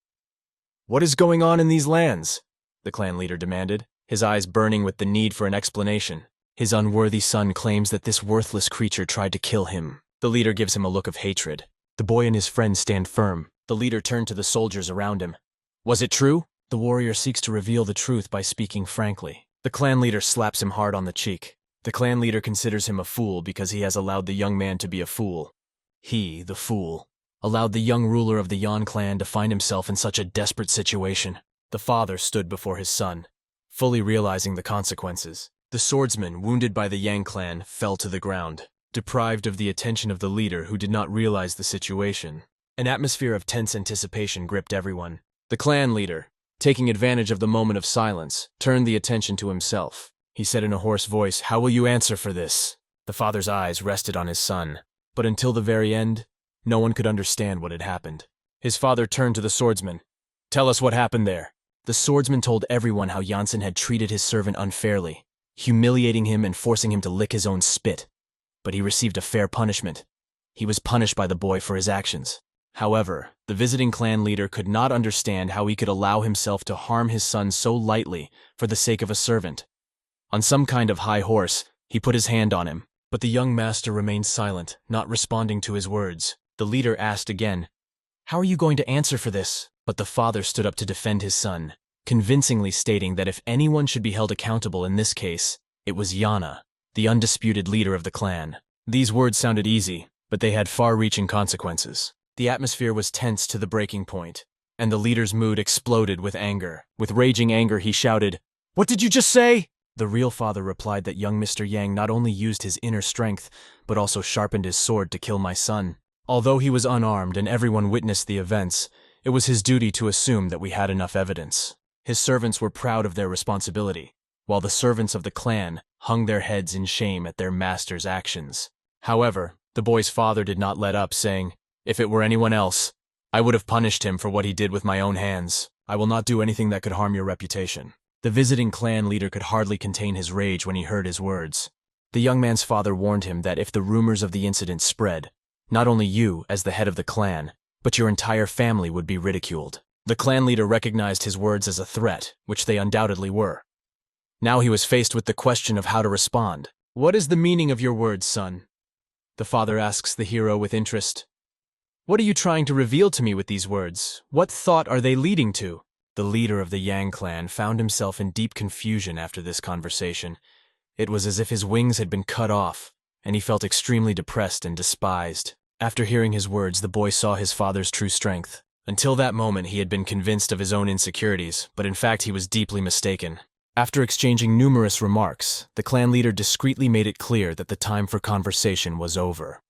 What is going on in these lands?" the clan leader demanded, his eyes burning with the need for an explanation. His unworthy son claims that this worthless creature tried to kill him. The leader gives him a look of hatred. The boy and his friend stand firm. The leader turned to the soldiers around him. "Was it true?" The warrior seeks to reveal the truth by speaking frankly. The clan leader slaps him hard on the cheek. The clan leader considers him a fool because he has allowed the young man to be a fool. He, the fool, allowed the young ruler of the Yan clan to find himself in such a desperate situation. The father stood before his son, fully realizing the consequences. The swordsman, wounded by the Yang clan, fell to the ground, deprived of the attention of the leader who did not realize the situation. An atmosphere of tense anticipation gripped everyone. The clan leader, taking advantage of the moment of silence, turned the attention to himself. He said in a hoarse voice, "How will you answer for this?" The father's eyes rested on his son, but until the very end, no one could understand what had happened. His father turned to the swordsman. "Tell us what happened there." The swordsman told everyone how Janssen had treated his servant unfairly, humiliating him and forcing him to lick his own spit. but he received a fair punishment. He was punished by the boy for his actions. However, the visiting clan leader could not understand how he could allow himself to harm his son so lightly for the sake of a servant. On some kind of high horse, he put his hand on him, but the young master remained silent, not responding to his words. The leader asked again, "How are you going to answer for this?" But the father stood up to defend his son, convincingly stating that if anyone should be held accountable in this case, it was Yana, the undisputed leader of the clan. These words sounded easy, but they had far-reaching consequences. The atmosphere was tense to the breaking point, and the leader's mood exploded with anger. With raging anger, he shouted, "What did you just say?" The real father replied that young Mr. Yang not only used his inner strength, but also sharpened his sword to kill my son. Although he was unarmed and everyone witnessed the events, it was his duty to assume that we had enough evidence. His servants were proud of their responsibility, while the servants of the clan hung their heads in shame at their master's actions. However, the boy's father did not let up, saying, "If it were anyone else, I would have punished him for what he did with my own hands. I will not do anything that could harm your reputation." The visiting clan leader could hardly contain his rage when he heard his words. The young man's father warned him that if the rumors of the incident spread, not only you, as the head of the clan, but your entire family would be ridiculed. The clan leader recognized his words as a threat, which they undoubtedly were. Now he was faced with the question of how to respond. "What is the meaning of your words, son?" The father asks the hero with interest. "What are you trying to reveal to me with these words? What thought are they leading to?" The leader of the Yang clan found himself in deep confusion after this conversation. It was as if his wings had been cut off, and he felt extremely depressed and despised. After hearing his words, the boy saw his father's true strength. Until that moment, he had been convinced of his own insecurities, but in fact he was deeply mistaken. After exchanging numerous remarks, the clan leader discreetly made it clear that the time for conversation was over.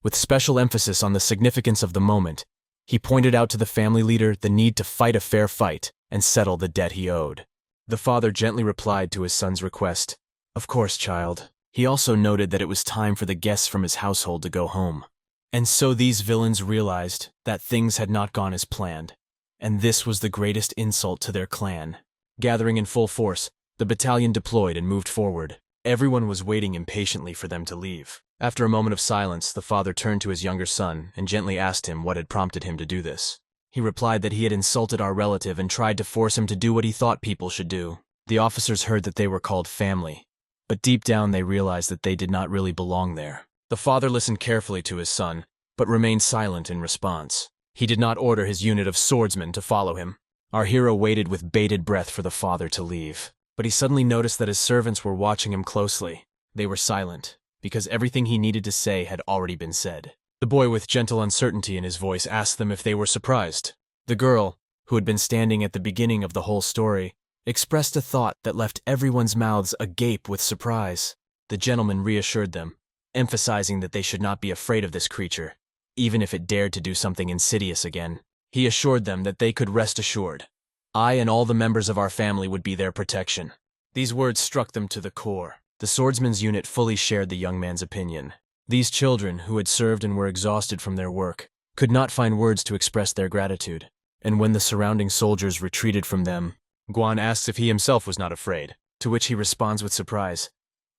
With special emphasis on the significance of the moment, he pointed out to the family leader the need to fight a fair fight and settle the debt he owed. The father gently replied to his son's request, "Of course, child." He also noted that it was time for the guests from his household to go home. And so these villains realized that things had not gone as planned, and this was the greatest insult to their clan. Gathering in full force, the battalion deployed and moved forward. Everyone was waiting impatiently for them to leave. After a moment of silence, the father turned to his younger son and gently asked him what had prompted him to do this. He replied that he had insulted our relative and tried to force him to do what he thought people should do. The officers heard that they were called family, but deep down they realized that they did not really belong there. The father listened carefully to his son, but remained silent in response. He did not order his unit of swordsmen to follow him. Our hero waited with bated breath for the father to leave. But he suddenly noticed that his servants were watching him closely. They were silent, because everything he needed to say had already been said. The boy, with gentle uncertainty in his voice, asked them if they were surprised. The girl, who had been standing at the beginning of the whole story, expressed a thought that left everyone's mouths agape with surprise. The gentleman reassured them, emphasizing that they should not be afraid of this creature, even if it dared to do something insidious again. He assured them that they could rest assured. I and all the members of our family would be their protection. These words struck them to the core. The swordsman's unit fully shared the young man's opinion. These children, who had served and were exhausted from their work, could not find words to express their gratitude. And when the surrounding soldiers retreated from them, Guan asks if he himself was not afraid, to which he responds with surprise,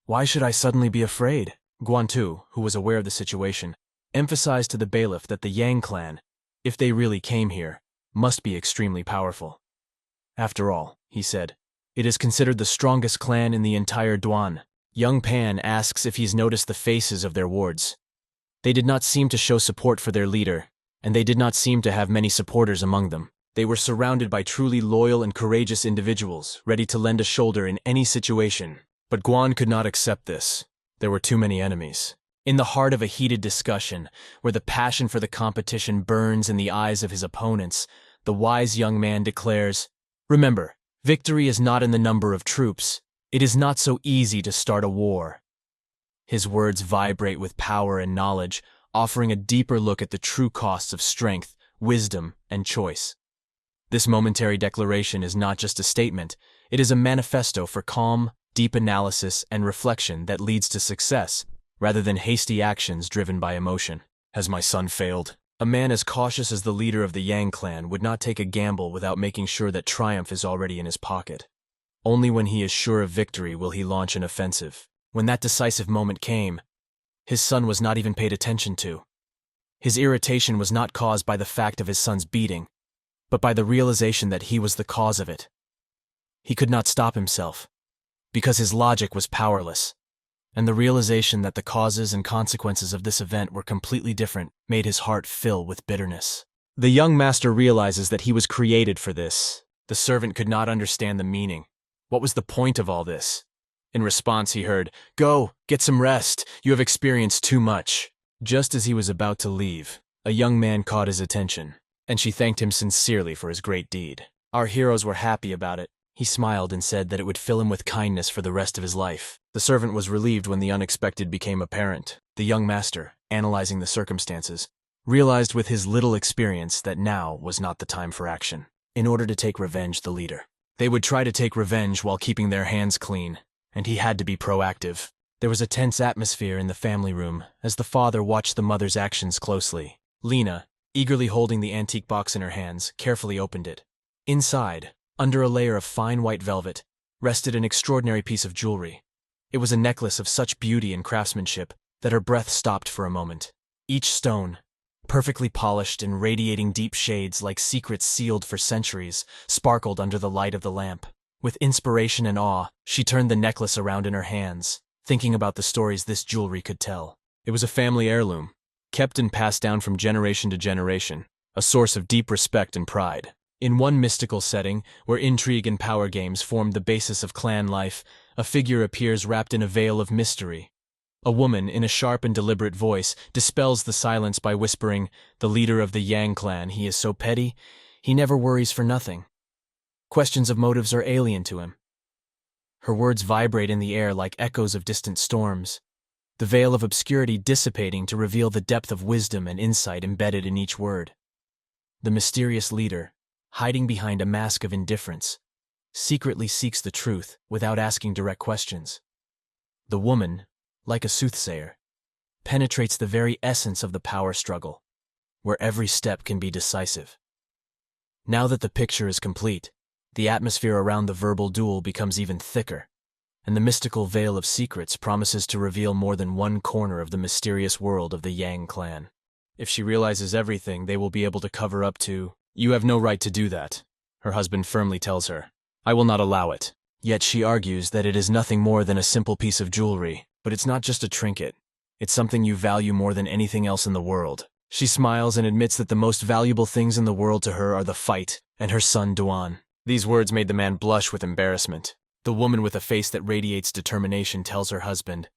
"Why should I suddenly be afraid?" Guan too, who was aware of the situation, emphasized to the bailiff that the Yang clan, if they really came here, must be extremely powerful. "After all," he said, "it is considered the strongest clan in the entire Duan." Young Pan asks if he's noticed the faces of their wards. They did not seem to show support for their leader, and they did not seem to have many supporters among them. They were surrounded by truly loyal and courageous individuals, ready to lend a shoulder in any situation. But Guan could not accept this. There were too many enemies. In the heart of a heated discussion, where the passion for the competition burns in the eyes of his opponents, the wise young man declares, "Remember, victory is not in the number of troops. It is not so easy to start a war." His words vibrate with power and knowledge, offering a deeper look at the true costs of strength, wisdom, and choice. This momentary declaration is not just a statement, it is a manifesto for calm, deep analysis and reflection that leads to success, rather than hasty actions driven by emotion. Has my son failed? A man as cautious as the leader of the Yang clan would not take a gamble without making sure that triumph is already in his pocket. Only when he is sure of victory will he launch an offensive. When that decisive moment came, his son was not even paid attention to. His irritation was not caused by the fact of his son's beating, but by the realization that he was the cause of it. He could not stop himself, because his logic was powerless, and the realization that the causes and consequences of this event were completely different made his heart fill with bitterness. The young master realizes that he was created for this. The servant could not understand the meaning. What was the point of all this? In response, he heard, "Go, get some rest. You have experienced too much." Just as he was about to leave, a young man caught his attention, and she thanked him sincerely for his great deed. Our heroes were happy about it. He smiled and said that it would fill him with kindness for the rest of his life. The servant was relieved when the unexpected became apparent. The young master, analyzing the circumstances, realized with his little experience that now was not the time for action. In order to take revenge, the leader, they would try to take revenge while keeping their hands clean, and he had to be proactive. There was a tense atmosphere in the family room as the father watched the mother's actions closely. Lena, eagerly holding the antique box in her hands, carefully opened it. Inside, under a layer of fine white velvet, rested an extraordinary piece of jewelry. It was a necklace of such beauty and craftsmanship that her breath stopped for a moment. Each stone, perfectly polished and radiating deep shades like secrets sealed for centuries, sparkled under the light of the lamp. With inspiration and awe, she turned the necklace around in her hands, thinking about the stories this jewelry could tell. It was a family heirloom, kept and passed down from generation to generation, a source of deep respect and pride. In one mystical setting, where intrigue and power games formed the basis of clan life, a figure appears wrapped in a veil of mystery. A woman, in a sharp and deliberate voice, dispels the silence by whispering, "The leader of the Yang clan, he is so petty, he never worries for nothing. Questions of motives are alien to him." Her words vibrate in the air like echoes of distant storms, the veil of obscurity dissipating to reveal the depth of wisdom and insight embedded in each word. The mysterious leader, hiding behind a mask of indifference, secretly seeks the truth without asking direct questions. The woman, like a soothsayer, penetrates the very essence of the power struggle, where every step can be decisive. Now that the picture is complete, the atmosphere around the verbal duel becomes even thicker, and the mystical veil of secrets promises to reveal more than one corner of the mysterious world of the Yang clan. If she realizes everything, they will be able to cover up to. "You have no right to do that," her husband firmly tells her. "I will not allow it." Yet she argues that it is nothing more than a simple piece of jewelry. But it's not just a trinket. It's something you value more than anything else in the world. She smiles and admits that the most valuable things in the world to her are the fight and her son Duan. These words made the man blush with embarrassment. The woman with a face that radiates determination tells her husband,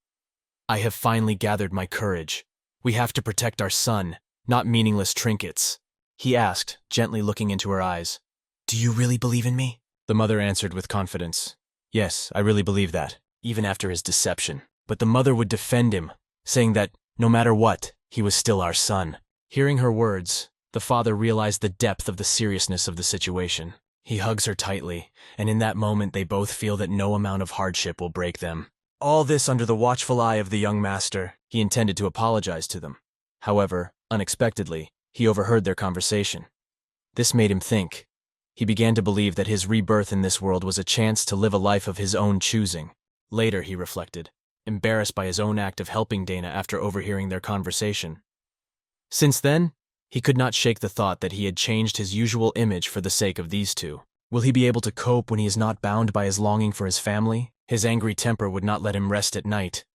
"I have finally gathered my courage. We have to protect our son, not meaningless trinkets." He asked, gently looking into her eyes, "Do you really believe in me?" The mother answered with confidence, "Yes, I really believe that, even after his deception." But the mother would defend him, saying that, no matter what, he was still our son. Hearing her words, the father realized the depth of the seriousness of the situation. He hugs her tightly, and in that moment they both feel that no amount of hardship will break them. All this under the watchful eye of the young master. He intended to apologize to them. However, unexpectedly, he overheard their conversation. This made him think. He began to believe that his rebirth in this world was a chance to live a life of his own choosing. Later, he reflected, embarrassed by his own act of helping Dana after overhearing their conversation. Since then, he could not shake the thought that he had changed his usual image for the sake of these two. Will he be able to cope when he is not bound by his longing for his family? His angry temper would not let him rest at night.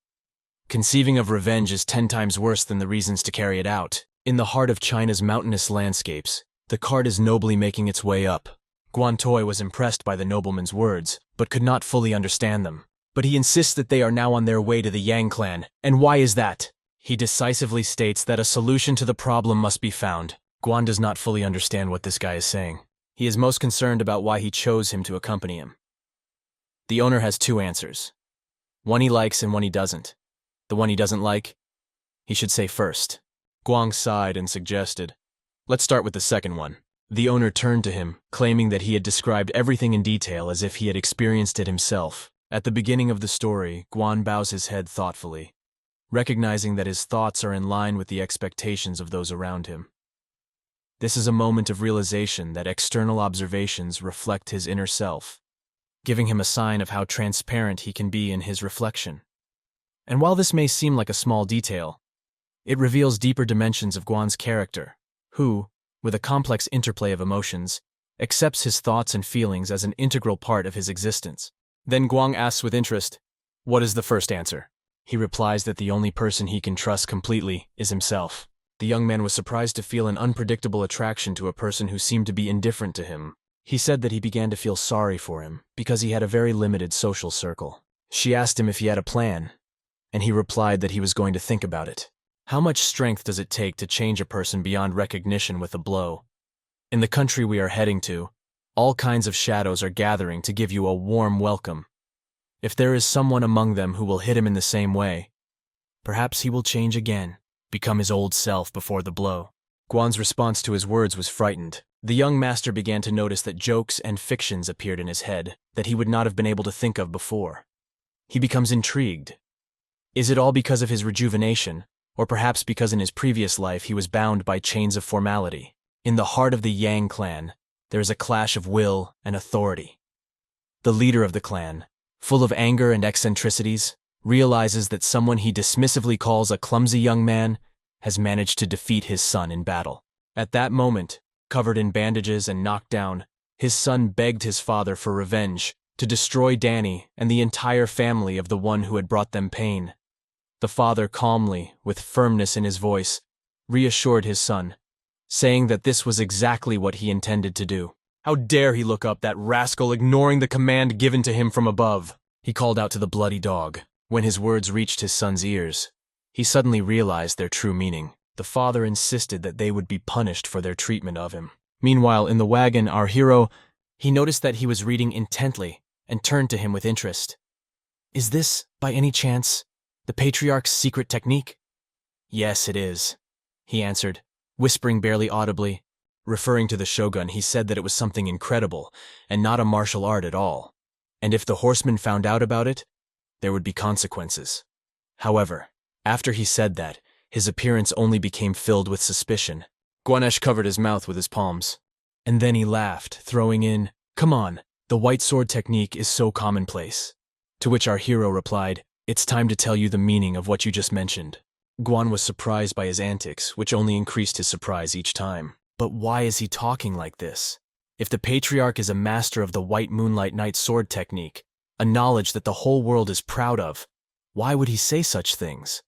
Conceiving of revenge is 10 times worse than the reasons to carry it out. In the heart of China's mountainous landscapes, the cart is nobly making its way up. Guantoi was impressed by the nobleman's words, but could not fully understand them. But he insists that they are now on their way to the Yang clan. And why is that? He decisively states that a solution to the problem must be found. Guan does not fully understand what this guy is saying. He is most concerned about why he chose him to accompany him. The owner has 2 answers. One he likes and one he doesn't. The one he doesn't like, he should say first. Guang sighed and suggested, "Let's start with the second one." The owner turned to him, claiming that he had described everything in detail as if he had experienced it himself. At the beginning of the story, Guan bows his head thoughtfully, recognizing that his thoughts are in line with the expectations of those around him. This is a moment of realization that external observations reflect his inner self, giving him a sign of how transparent he can be in his reflection. And while this may seem like a small detail, it reveals deeper dimensions of Guan's character, who, with a complex interplay of emotions, accepts his thoughts and feelings as an integral part of his existence. Then Guan asks with interest, "What is the first answer?" He replies that the only person he can trust completely is himself. The young man was surprised to feel an unpredictable attraction to a person who seemed to be indifferent to him. He said that he began to feel sorry for him because he had a very limited social circle. She asked him if he had a plan, and he replied that he was going to think about it. How much strength does it take to change a person beyond recognition with a blow? In the country we are heading to, all kinds of shadows are gathering to give you a warm welcome. If there is someone among them who will hit him in the same way, perhaps he will change again, become his old self before the blow. Guan's response to his words was frightened. The young master began to notice that jokes and fictions appeared in his head that he would not have been able to think of before. He becomes intrigued. Is it all because of his rejuvenation, or perhaps because in his previous life he was bound by chains of formality? In the heart of the Yang clan, there is a clash of will and authority. The leader of the clan, full of anger and eccentricities, realizes that someone he dismissively calls a clumsy young man has managed to defeat his son in battle. At that moment, covered in bandages and knocked down, his son begged his father for revenge, to destroy Danny and the entire family of the one who had brought them pain. The father calmly, with firmness in his voice, reassured his son, saying that this was exactly what he intended to do. How dare he look up, that rascal, ignoring the command given to him from above? He called out to the bloody dog. When his words reached his son's ears, he suddenly realized their true meaning. The father insisted that they would be punished for their treatment of him. Meanwhile, in the wagon, our hero, he noticed that he was reading intently and turned to him with interest. "Is this, by any chance, the Patriarch's secret technique?" "Yes, it is," he answered, whispering barely audibly. Referring to the shogun, he said that it was something incredible and not a martial art at all. And if the horsemen found out about it, there would be consequences. However, after he said that, his appearance only became filled with suspicion. Guanesh covered his mouth with his palms. And then he laughed, throwing in, "Come on, the white sword technique is so commonplace." To which our hero replied, "It's time to tell you the meaning of what you just mentioned." Guan was surprised by his antics, which only increased his surprise each time. But why is he talking like this? If the Patriarch is a master of the White Moonlight Night sword technique, a knowledge that the whole world is proud of, why would he say such things?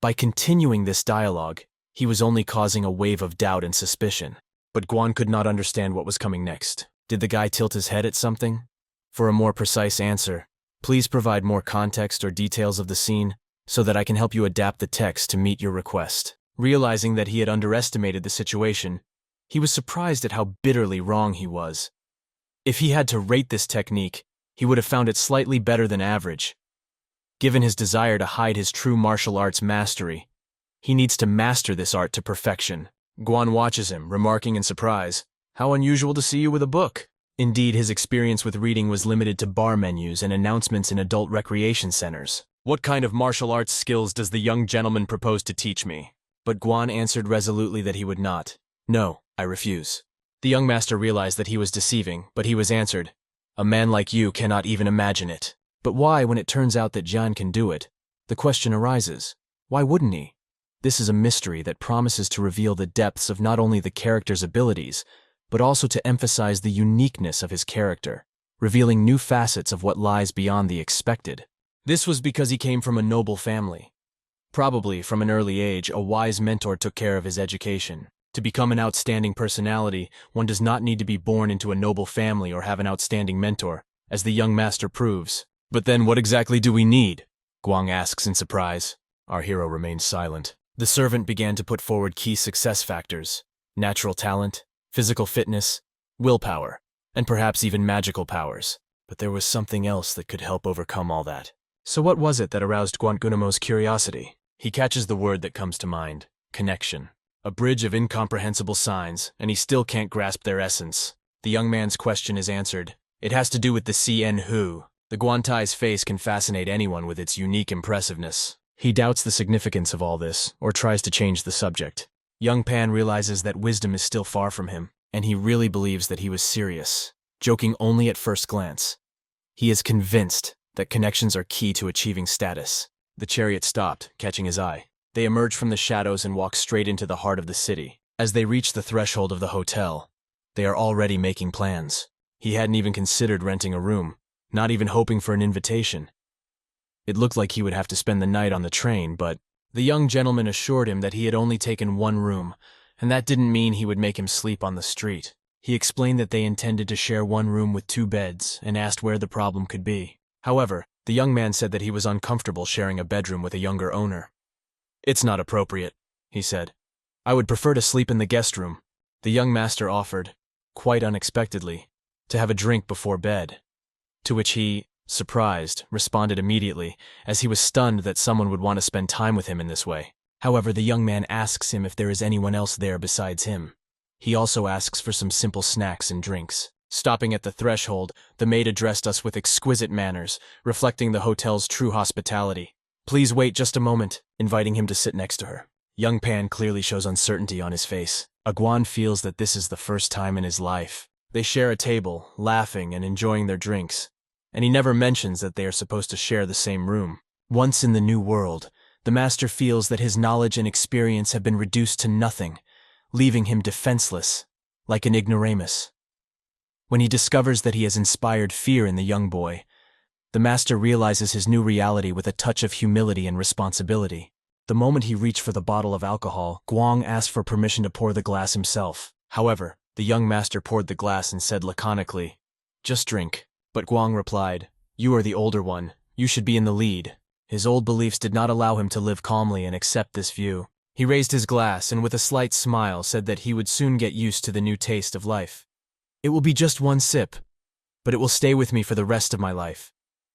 By continuing this dialogue, he was only causing a wave of doubt and suspicion. But Guan could not understand what was coming next. Did the guy tilt his head at something? For a more precise answer, please provide more context or details of the scene so that I can help you adapt the text to meet your request. Realizing that he had underestimated the situation, he was surprised at how bitterly wrong he was. If he had to rate this technique, he would have found it slightly better than average. Given his desire to hide his true martial arts mastery, he needs to master this art to perfection. Guan watches him, remarking in surprise, "How unusual to see you with a book." Indeed, his experience with reading was limited to bar menus and announcements in adult recreation centers. "What kind of martial arts skills does the young gentleman propose to teach me?" But Guan answered resolutely that he would not. "No, I refuse." The young master realized that he was deceiving, but he was answered, "A man like you cannot even imagine it." But why, when it turns out that Jian can do it? The question arises, why wouldn't he? This is a mystery that promises to reveal the depths of not only the character's abilities, but also to emphasize the uniqueness of his character, revealing new facets of what lies beyond the expected. This was because he came from a noble family. Probably, from an early age, a wise mentor took care of his education. To become an outstanding personality, one does not need to be born into a noble family or have an outstanding mentor, as the young master proves. But then what exactly do we need? Guang asks in surprise. Our hero remains silent. The servant began to put forward key success factors: natural talent, physical fitness, willpower, and perhaps even magical powers. But there was something else that could help overcome all that. So what was it that aroused Guangunamo's curiosity? He catches the word that comes to mind: connection. A bridge of incomprehensible signs, and he still can't grasp their essence. The young man's question is answered. It has to do with the CN Hu. The Guantai's face can fascinate anyone with its unique impressiveness. He doubts the significance of all this, or tries to change the subject. Young Pan realizes that wisdom is still far from him, and he really believes that he was serious, joking only at first glance. He is convinced that connections are key to achieving status. The chariot stopped, catching his eye. They emerged from the shadows and walked straight into the heart of the city. As they reached the threshold of the hotel, they are already making plans. He hadn't even considered renting a room, not even hoping for an invitation. It looked like he would have to spend the night on the train, but the young gentleman assured him that he had only taken one room, and that didn't mean he would make him sleep on the street. He explained that they intended to share one room with 2 beds and asked where the problem could be. However, the young man said that he was uncomfortable sharing a bedroom with a younger owner. "It's not appropriate," he said. "I would prefer to sleep in the guest room." The young master offered, quite unexpectedly, to have a drink before bed, to which he, surprised, responded immediately, as he was stunned that someone would want to spend time with him in this way. However, the young man asks him if there is anyone else there besides him. He also asks for some simple snacks and drinks. Stopping at the threshold, the maid addressed us with exquisite manners, reflecting the hotel's true hospitality. "Please wait just a moment," inviting him to sit next to her. Young Pan clearly shows uncertainty on his face. Guan feels that this is the first time in his life. They share a table, laughing and enjoying their drinks, and he never mentions that they are supposed to share the same room. Once in the new world, the master feels that his knowledge and experience have been reduced to nothing, leaving him defenseless, like an ignoramus. When he discovers that he has inspired fear in the young boy, the master realizes his new reality with a touch of humility and responsibility. The moment he reached for the bottle of alcohol, Guang asked for permission to pour the glass himself. However, the young master poured the glass and said laconically, "Just drink." But Guang replied, "You are the older one. You should be in the lead." His old beliefs did not allow him to live calmly and accept this view. He raised his glass and with a slight smile said that he would soon get used to the new taste of life. "It will be just one sip, but it will stay with me for the rest of my life,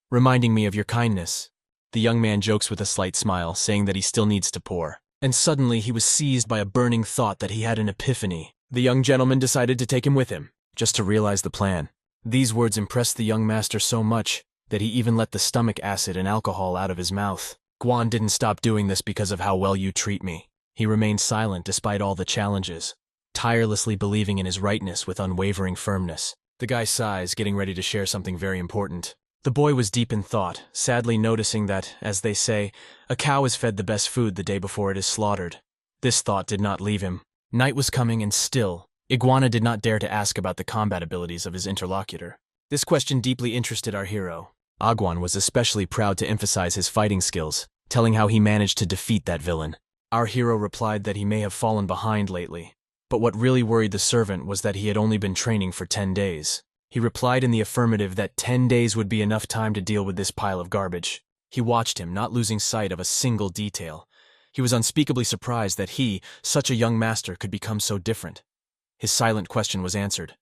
reminding me of your kindness." The young man jokes with a slight smile, saying that he still needs to pour. And suddenly he was seized by a burning thought that he had an epiphany. The young gentleman decided to take him with him, just to realize the plan. These words impressed the young master so much that he even let the stomach acid and alcohol out of his mouth. "Guan didn't stop doing this because of how well you treat me." He remained silent despite all the challenges, tirelessly believing in his rightness with unwavering firmness. The guy sighs, getting ready to share something very important. The boy was deep in thought, sadly noticing that, as they say, a cow is fed the best food the day before it is slaughtered. This thought did not leave him. Night was coming, and still, Iguana did not dare to ask about the combat abilities of his interlocutor. This question deeply interested our hero. Aguan was especially proud to emphasize his fighting skills, telling how he managed to defeat that villain. Our hero replied that he may have fallen behind lately, but what really worried the servant was that he had only been training for 10 days. He replied in the affirmative that 10 days would be enough time to deal with this pile of garbage. He watched him, not losing sight of a single detail. He was unspeakably surprised that he, such a young master, could become so different. His silent question was answered.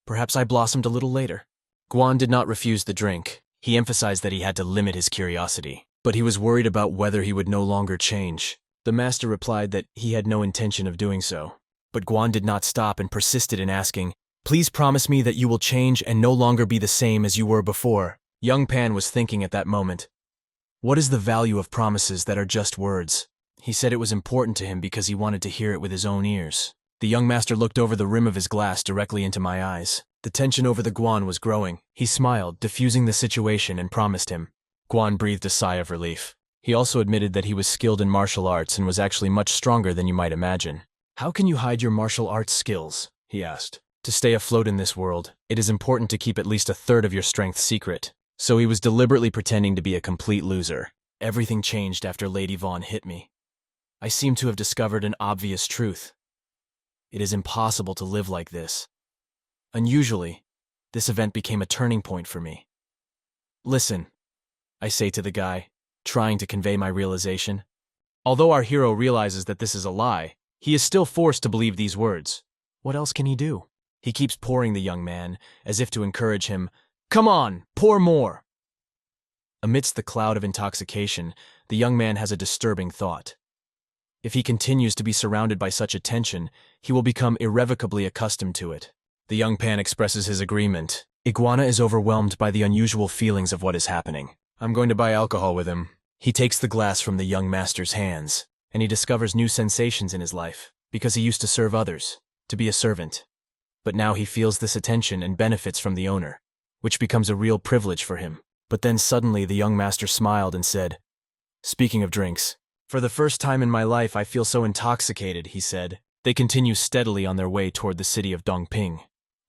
"Perhaps I blossomed a little later." Guan did not refuse the drink. He emphasized that he had to limit his curiosity, but he was worried about whether he would no longer change. The master replied that he had no intention of doing so. But Guan did not stop and persisted in asking, "Please promise me that you will change and no longer be the same as you were before." Young Pan was thinking at that moment, what is the value of promises that are just words? He said it was important to him because he wanted to hear it with his own ears. The young master looked over the rim of his glass directly into my eyes. The tension over the Guan was growing. He smiled, diffusing the situation, and promised him. Guan breathed a sigh of relief. He also admitted that he was skilled in martial arts and was actually much stronger than you might imagine. "How can you hide your martial arts skills?" he asked. "To stay afloat in this world, it is important to keep at least a third of your strength secret." So he was deliberately pretending to be a complete loser. Everything changed after Lady Vaughn hit me. I seem to have discovered an obvious truth. It is impossible to live like this. Unusually, this event became a turning point for me. "Listen," I say to the guy, trying to convey my realization. Although our hero realizes that this is a lie, he is still forced to believe these words. What else can he do? He keeps pouring the young man, as if to encourage him. "Come on, pour more!" Amidst the cloud of intoxication, the young man has a disturbing thought. If he continues to be surrounded by such attention, he will become irrevocably accustomed to it. The young Pan expresses his agreement. Iguana is overwhelmed by the unusual feelings of what is happening. "I'm going to buy alcohol with him." He takes the glass from the young master's hands, and he discovers new sensations in his life, because he used to serve others, to be a servant. But now he feels this attention and benefits from the owner, which becomes a real privilege for him. But then suddenly the young master smiled and said, Speaking of drinks, for the first time in my life I feel so intoxicated, he said. They continue steadily on their way toward the city of Dongping,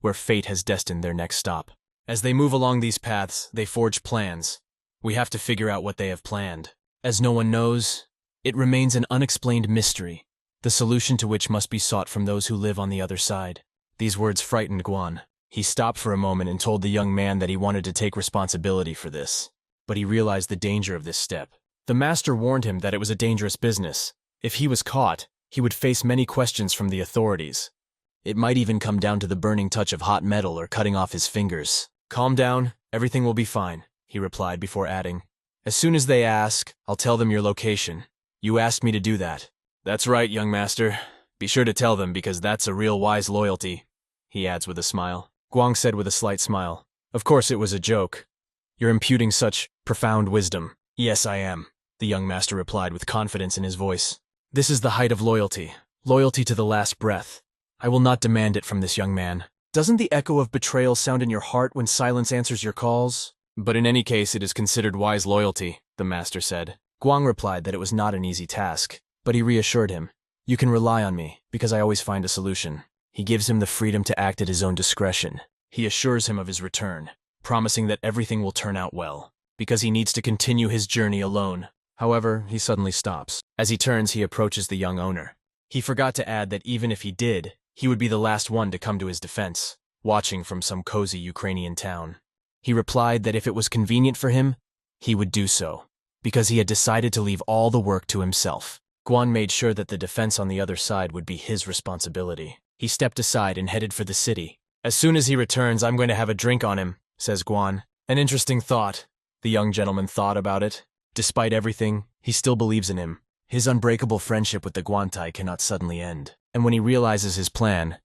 where fate has destined their next stop. As they move along these paths, they forge plans. We have to figure out what they have planned. As no one knows, it remains an unexplained mystery, the solution to which must be sought from those who live on the other side. These words frightened Guan. He stopped for a moment and told the young man that he wanted to take responsibility for this. But he realized the danger of this step. The master warned him that it was a dangerous business. If he was caught, he would face many questions from the authorities. It might even come down to the burning touch of hot metal or cutting off his fingers. Calm down, everything will be fine, he replied before adding, as soon as they ask, I'll tell them your location. You asked me to do that. That's right, young master. Be sure to tell them because that's a real wise loyalty, he adds with a smile. Guang said with a slight smile. Of course it was a joke. You're imputing such profound wisdom. Yes, I am, the young master replied with confidence in his voice. This is the height of loyalty. Loyalty to the last breath. I will not demand it from this young man. Doesn't the echo of betrayal sound in your heart when silence answers your calls? But in any case, it is considered wise loyalty, the master said. Guang replied that it was not an easy task, but he reassured him. You can rely on me, because I always find a solution. He gives him the freedom to act at his own discretion. He assures him of his return, promising that everything will turn out well, because he needs to continue his journey alone. However, he suddenly stops. As he turns, he approaches the young owner. He forgot to add that even if he did, he would be the last one to come to his defense, watching from some cozy Ukrainian town. He replied that if it was convenient for him, he would do so, because he had decided to leave all the work to himself. Guan made sure that the defense on the other side would be his responsibility. He stepped aside and headed for the city. As soon as he returns, I'm going to have a drink on him, says Guan. An interesting thought. The young gentleman thought about it. Despite everything, he still believes in him. His unbreakable friendship with the Guantai cannot suddenly end. And when he realizes his plan,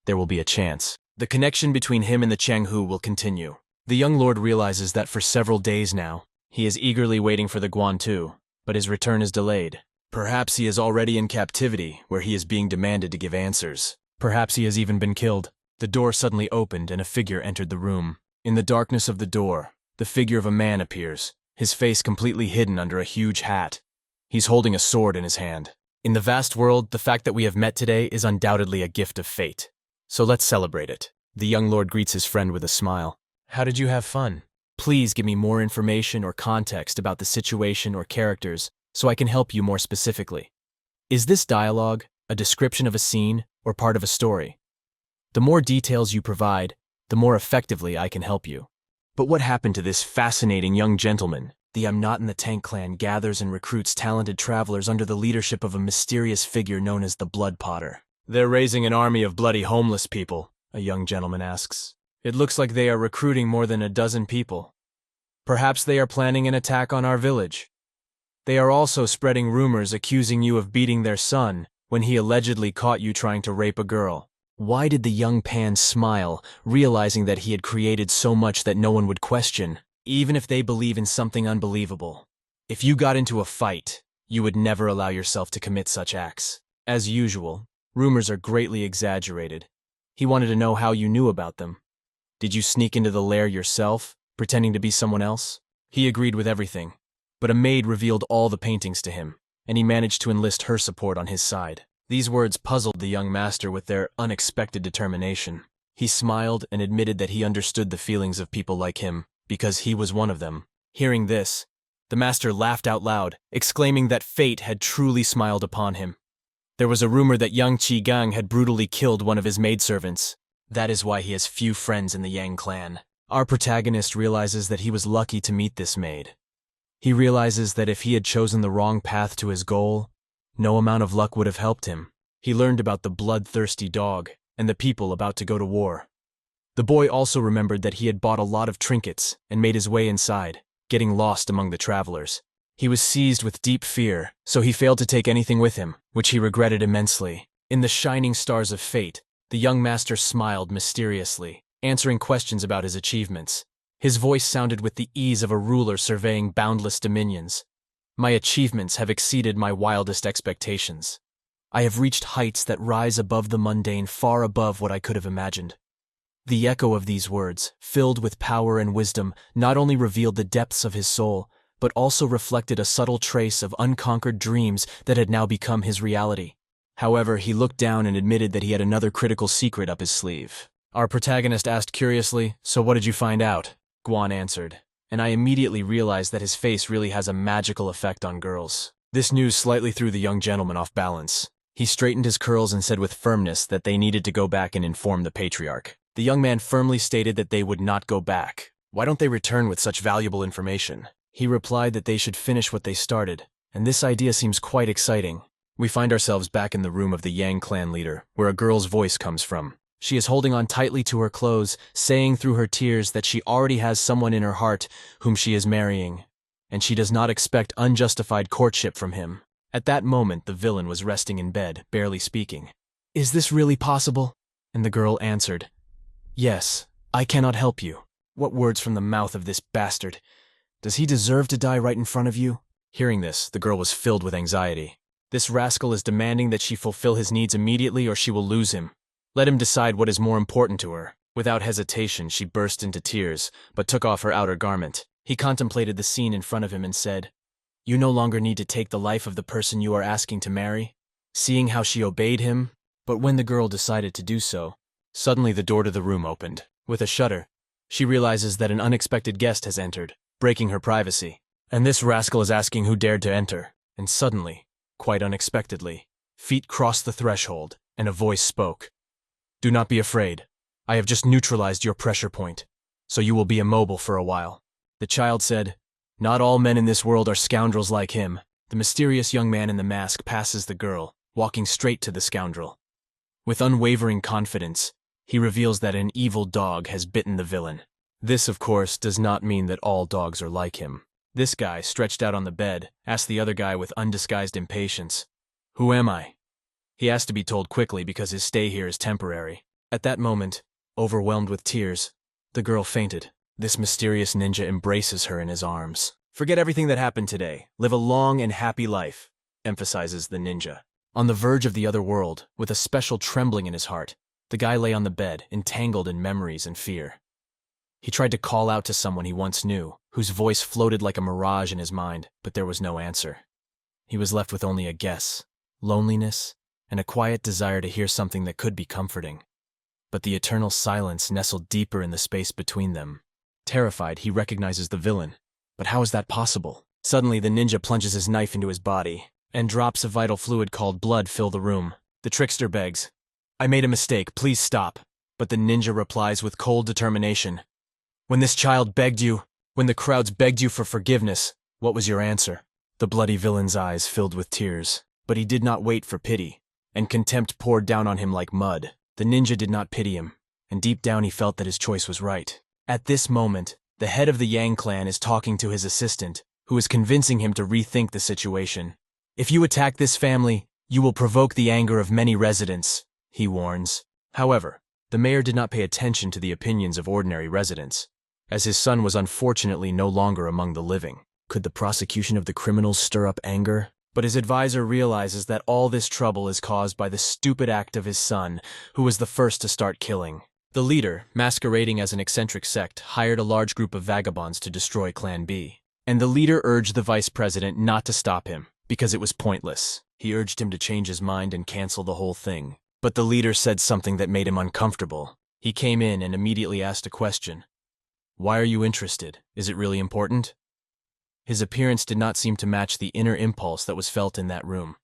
there will be a chance. The connection between him and the Changhu will continue. The young lord realizes that for several days now, he is eagerly waiting for the Guantu, but his return is delayed. Perhaps he is already in captivity, where he is being demanded to give answers. Perhaps he has even been killed. The door suddenly opened and a figure entered the room. In the darkness of the door, the figure of a man appears, his face completely hidden under a huge hat. He's holding a sword in his hand. In the vast world, the fact that we have met today is undoubtedly a gift of fate. So let's celebrate it. The young lord greets his friend with a smile. How did you have fun? Please give me more information or context about the situation or characters so I can help you more specifically. Is this dialogue a description of a scene or part of a story? The more details you provide, the more effectively I can help you. But what happened to this fascinating young gentleman? The I'm Not in the Tank clan gathers and recruits talented travelers under the leadership of a mysterious figure known as the Blood Potter. They're raising an army of bloody homeless people, a young gentleman asks. It looks like they are recruiting more than a dozen people. Perhaps they are planning an attack on our village. They are also spreading rumors accusing you of beating their son when he allegedly caught you trying to rape a girl. Why did the young Pan smile, realizing that he had created so much that no one would question, even if they believe in something unbelievable? If you got into a fight, you would never allow yourself to commit such acts. As usual, rumors are greatly exaggerated. He wanted to know how you knew about them. Did you sneak into the lair yourself, pretending to be someone else? He agreed with everything, but a maid revealed all the paintings to him, and he managed to enlist her support on his side. These words puzzled the young master with their unexpected determination. He smiled and admitted that he understood the feelings of people like him, because he was one of them. Hearing this, the master laughed out loud, exclaiming that fate had truly smiled upon him. There was a rumor that young Qi Gang had brutally killed one of his maidservants. That is why he has few friends in the Yang clan. Our protagonist realizes that he was lucky to meet this maid. He realizes that if he had chosen the wrong path to his goal, no amount of luck would have helped him. He learned about the bloodthirsty dog and the people about to go to war. The boy also remembered that he had bought a lot of trinkets and made his way inside, getting lost among the travelers. He was seized with deep fear, so he failed to take anything with him, which he regretted immensely. In the shining stars of fate, the young master smiled mysteriously, answering questions about his achievements. His voice sounded with the ease of a ruler surveying boundless dominions. My achievements have exceeded my wildest expectations. I have reached heights that rise above the mundane, far above what I could have imagined. The echo of these words, filled with power and wisdom, not only revealed the depths of his soul, but also reflected a subtle trace of unconquered dreams that had now become his reality. However, he looked down and admitted that he had another critical secret up his sleeve. Our protagonist asked curiously, "So what did you find out?" Guan answered, and I immediately realized that his face really has a magical effect on girls. This news slightly threw the young gentleman off balance. He straightened his curls and said with firmness that they needed to go back and inform the patriarch. The young man firmly stated that they would not go back. Why don't they return with such valuable information? He replied that they should finish what they started, and this idea seems quite exciting. We find ourselves back in the room of the Yang clan leader, where a girl's voice comes from. She is holding on tightly to her clothes, saying through her tears that she already has someone in her heart whom she is marrying, and she does not expect unjustified courtship from him. At that moment, the villain was resting in bed, barely speaking. "Is this really possible?" And the girl answered, "Yes, I cannot help you." What words from the mouth of this bastard! Does he deserve to die right in front of you? Hearing this, the girl was filled with anxiety. This rascal is demanding that she fulfill his needs immediately or she will lose him. Let him decide what is more important to her. Without hesitation, she burst into tears, but took off her outer garment. He contemplated the scene in front of him and said, "You no longer need to take the life of the person you are asking to marry." Seeing how she obeyed him, but when the girl decided to do so, suddenly the door to the room opened. With a shudder, she realizes that an unexpected guest has entered, breaking her privacy. And this rascal is asking who dared to enter. And suddenly, quite unexpectedly, feet crossed the threshold, and a voice spoke. "Do not be afraid. I have just neutralized your pressure point, so you will be immobile for a while." The child said, "Not all men in this world are scoundrels like him." The mysterious young man in the mask passes the girl, walking straight to the scoundrel. With unwavering confidence, he reveals that an evil dog has bitten the villain. This, of course, does not mean that all dogs are like him. This guy, stretched out on the bed, asked the other guy with undisguised impatience, "Who am I?" He asked to be told quickly because his stay here is temporary. At that moment, overwhelmed with tears, the girl fainted. This mysterious ninja embraces her in his arms. "Forget everything that happened today. Live a long and happy life," emphasizes the ninja. On the verge of the other world, with a special trembling in his heart, the guy lay on the bed, entangled in memories and fear. He tried to call out to someone he once knew, whose voice floated like a mirage in his mind, but there was no answer. He was left with only a guess, loneliness, and a quiet desire to hear something that could be comforting. But the eternal silence nestled deeper in the space between them. Terrified, he recognizes the villain. But how is that possible? Suddenly, the ninja plunges his knife into his body, and drops of vital fluid called blood fill the room. The trickster begs, "I made a mistake, please stop." But the ninja replies with cold determination, "When this child begged you, when the crowds begged you for forgiveness, what was your answer?" The bloody villain's eyes filled with tears, but he did not wait for pity, and contempt poured down on him like mud. The ninja did not pity him, and deep down he felt that his choice was right. At this moment, the head of the Yang clan is talking to his assistant, who is convincing him to rethink the situation. "If you attack this family, you will provoke the anger of many residents," he warns. However, the mayor did not pay attention to the opinions of ordinary residents, as his son was unfortunately no longer among the living. Could the prosecution of the criminals stir up anger? But his advisor realizes that all this trouble is caused by the stupid act of his son, who was the first to start killing. The leader, masquerading as an eccentric sect, hired a large group of vagabonds to destroy Clan B. And the leader urged the vice president not to stop him, because it was pointless. He urged him to change his mind and cancel the whole thing. But the leader said something that made him uncomfortable. He came in and immediately asked a question. "Why are you interested? Is it really important?" His appearance did not seem to match the inner impulse that was felt in that room.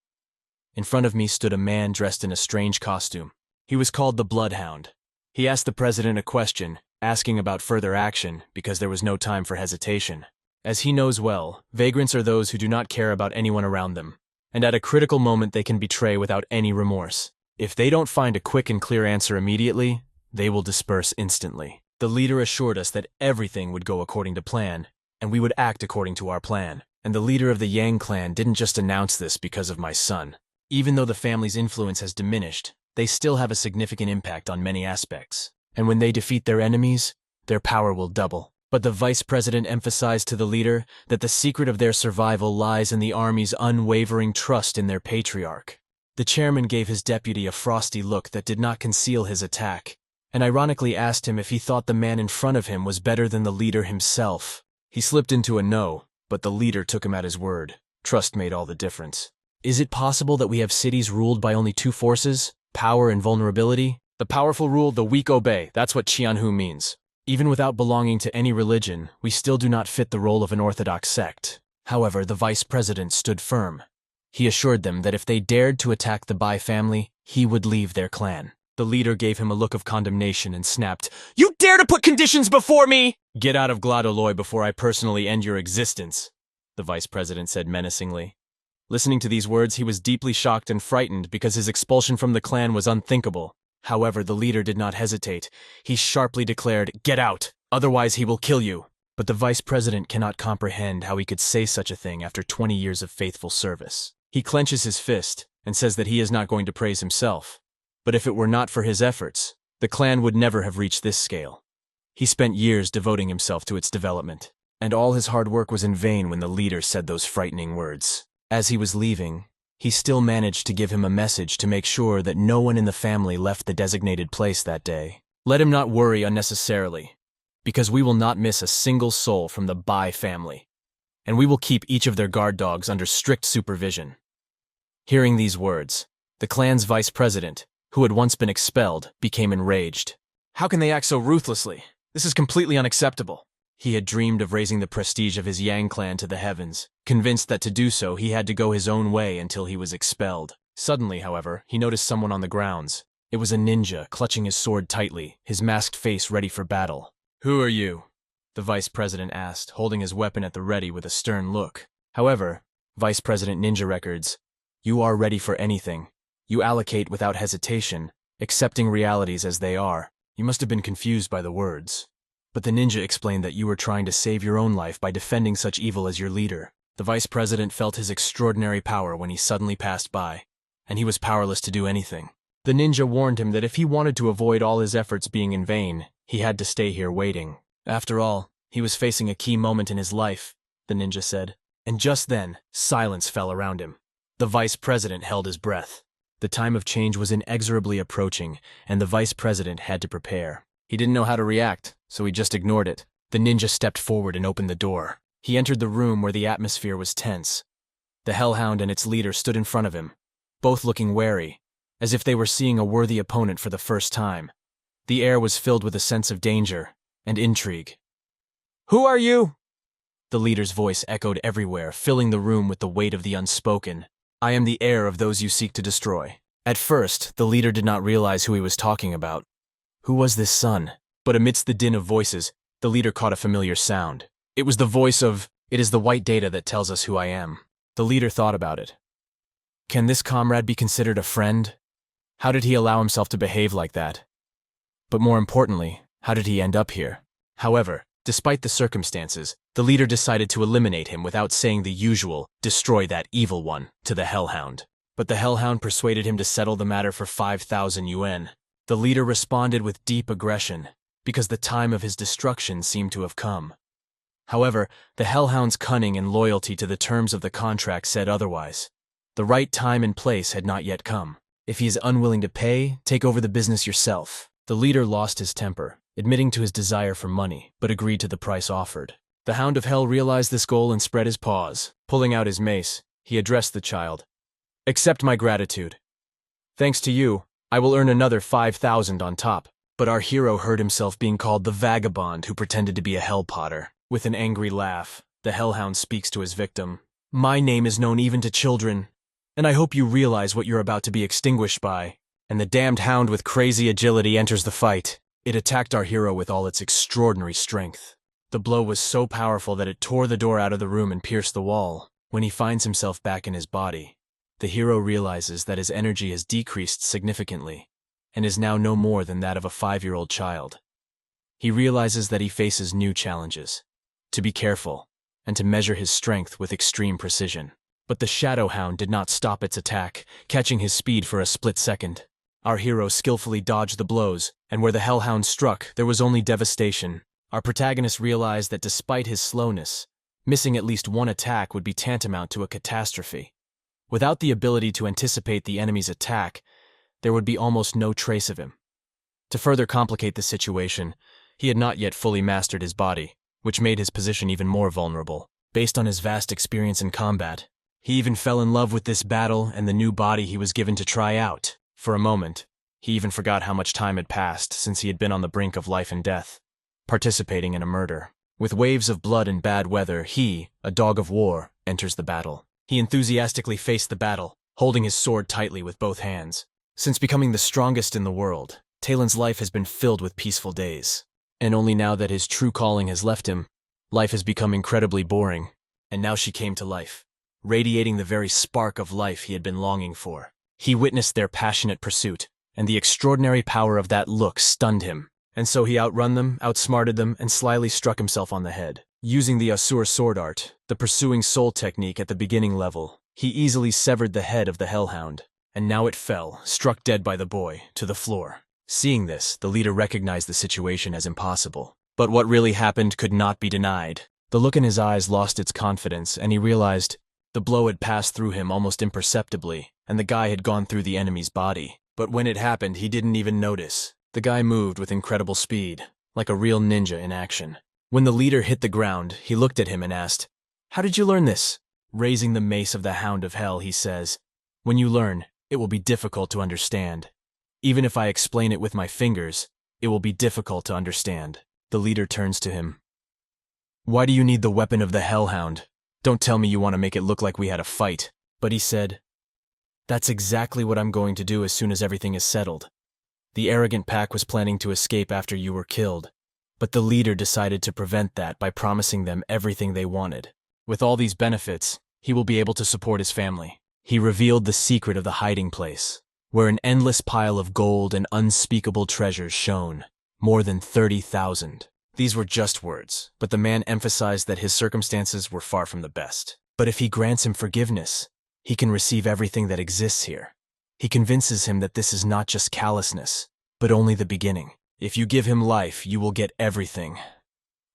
In front of me stood a man dressed in a strange costume. He was called the Bloodhound. He asked the president a question, asking about further action because there was no time for hesitation. As he knows well, vagrants are those who do not care about anyone around them, and at a critical moment they can betray without any remorse. If they don't find a quick and clear answer immediately, they will disperse instantly. The leader assured us that everything would go according to plan, and we would act according to our plan. And the leader of the Yang clan didn't just announce this because of my son. Even though the family's influence has diminished, they still have a significant impact on many aspects. And when they defeat their enemies, their power will double. But the vice president emphasized to the leader that the secret of their survival lies in the army's unwavering trust in their patriarch. The chairman gave his deputy a frosty look that did not conceal his attack, and ironically asked him if he thought the man in front of him was better than the leader himself. He slipped into a no, But the leader took him at his word. Trust made all the difference. Is it possible that we have cities ruled by only two forces, power and vulnerability? The powerful rule, the weak obey. That's what Qianhu means. Even without belonging to any religion, we still do not fit the role of an orthodox sect. However, the vice president stood firm. He assured them that if they dared to attack the Bai family, he would leave their clan. The leader gave him a look of condemnation and snapped, "You dare to put conditions before me! Get out of Gladoloy before I personally end your existence," the vice president said menacingly. Listening to these words, he was deeply shocked and frightened because his expulsion from the clan was unthinkable. However, the leader did not hesitate. He sharply declared, "Get out! Otherwise he will kill you." But the vice president cannot comprehend how he could say such a thing after 20 years of faithful service. He clenches his fist and says that he is not going to praise himself. But if it were not for his efforts, the clan would never have reached this scale. He spent years devoting himself to its development, and all his hard work was in vain when the leader said those frightening words. As he was leaving, he still managed to give him a message to make sure that no one in the family left the designated place that day. Let him not worry unnecessarily, because we will not miss a single soul from the Bai family, and we will keep each of their guard dogs under strict supervision. Hearing these words, the clan's vice president, who had once been expelled, became enraged. How can they act so ruthlessly? This is completely unacceptable. He had dreamed of raising the prestige of his Yang clan to the heavens, convinced that to do so he had to go his own way until he was expelled. Suddenly, however, he noticed someone on the grounds. It was a ninja, clutching his sword tightly, his masked face ready for battle. "Who are you?" the vice president asked, holding his weapon at the ready with a stern look. However, Vice President Ninja records, "You are ready for anything. You allocate without hesitation, accepting realities as they are." You must have been confused by the words. But the ninja explained that you were trying to save your own life by defending such evil as your leader. The vice president felt his extraordinary power when he suddenly passed by, and he was powerless to do anything. The ninja warned him that if he wanted to avoid all his efforts being in vain, he had to stay here waiting. After all, he was facing a key moment in his life, the ninja said. And just then, silence fell around him. The vice president held his breath. The time of change was inexorably approaching, and the vice president had to prepare. He didn't know how to react, so he just ignored it. The ninja stepped forward and opened the door. He entered the room where the atmosphere was tense. The hellhound and its leader stood in front of him, both looking wary, as if they were seeing a worthy opponent for the first time. The air was filled with a sense of danger and intrigue. "Who are you?" The leader's voice echoed everywhere, filling the room with the weight of the unspoken. "I am the heir of those you seek to destroy." At first, the leader did not realize who he was talking about. Who was this son? But amidst the din of voices, the leader caught a familiar sound. It was the voice of, "It is the white data that tells us who I am." The leader thought about it. Can this comrade be considered a friend? How did he allow himself to behave like that? But more importantly, how did he end up here? However, despite the circumstances, the leader decided to eliminate him without saying the usual, "Destroy that evil one," to the hellhound. But the hellhound persuaded him to settle the matter for 5,000 yuan. The leader responded with deep aggression, because the time of his destruction seemed to have come. However, the hellhound's cunning and loyalty to the terms of the contract said otherwise. The right time and place had not yet come. If he is unwilling to pay, take over the business yourself. The leader lost his temper, admitting to his desire for money, but agreed to the price offered. The Hound of Hell realized this goal and spread his paws. Pulling out his mace, he addressed the child. "Accept my gratitude. Thanks to you, I will earn another 5,000 on top." But our hero heard himself being called the vagabond who pretended to be a hell potter. With an angry laugh, the hellhound speaks to his victim. "My name is known even to children, and I hope you realize what you're about to be extinguished by." And the damned hound with crazy agility enters the fight. It attacked our hero with all its extraordinary strength. The blow was so powerful that it tore the door out of the room and pierced the wall. When he finds himself back in his body, the hero realizes that his energy has decreased significantly, and is now no more than that of a 5-year-old child. He realizes that he faces new challenges, to be careful, and to measure his strength with extreme precision. But the Shadow Hound did not stop its attack, catching his speed for a split second. Our hero skillfully dodged the blows, and where the Hellhound struck, there was only devastation. Our protagonist realized that despite his slowness, missing at least one attack would be tantamount to a catastrophe. Without the ability to anticipate the enemy's attack, there would be almost no trace of him. To further complicate the situation, he had not yet fully mastered his body, which made his position even more vulnerable. based on his vast experience in combat. He even fell in love with this battle and the new body he was given to try out. For a moment, he even forgot how much time had passed since he had been on the brink of life and death, participating in a murder. With waves of blood and bad weather, he, a dog of war, enters the battle. He enthusiastically faced the battle, holding his sword tightly with both hands. Since becoming the strongest in the world, Talon's life has been filled with peaceful days. And only now that his true calling has left him, life has become incredibly boring. And now she came to life, radiating the very spark of life he had been longing for. He witnessed their passionate pursuit, and the extraordinary power of that look stunned him. And so he outrun them, outsmarted them, and slyly struck himself on the head. Using the asura sword art, the pursuing soul technique at the beginning level, he easily severed the head of the hellhound, and now it fell, struck dead by the boy, to the floor. Seeing this, the leader recognized the situation as impossible. But what really happened could not be denied. The look in his eyes lost its confidence, and he realized the blow had passed through him almost imperceptibly, and the guy had gone through the enemy's body. But when it happened, he didn't even notice. The guy moved with incredible speed, like a real ninja in action. When the leader hit the ground, he looked at him and asked, "How did you learn this?" Raising the mace of the Hound of Hell, he says, "When you learn, it will be difficult to understand. Even if I explain it with my fingers, it will be difficult to understand." The leader turns to him. "Why do you need the weapon of the Hellhound? Don't tell me you want to make it look like we had a fight." But he said, "That's exactly what I'm going to do as soon as everything is settled. The arrogant pack was planning to escape after you were killed, but the leader decided to prevent that by promising them everything they wanted. With all these benefits, he will be able to support his family." He revealed the secret of the hiding place, where an endless pile of gold and unspeakable treasures shone, more than 30,000. These were just words, but the man emphasized that his circumstances were far from the best. But if he grants him forgiveness, he can receive everything that exists here. He convinces him that this is not just callousness, but only the beginning. If you give him life, you will get everything.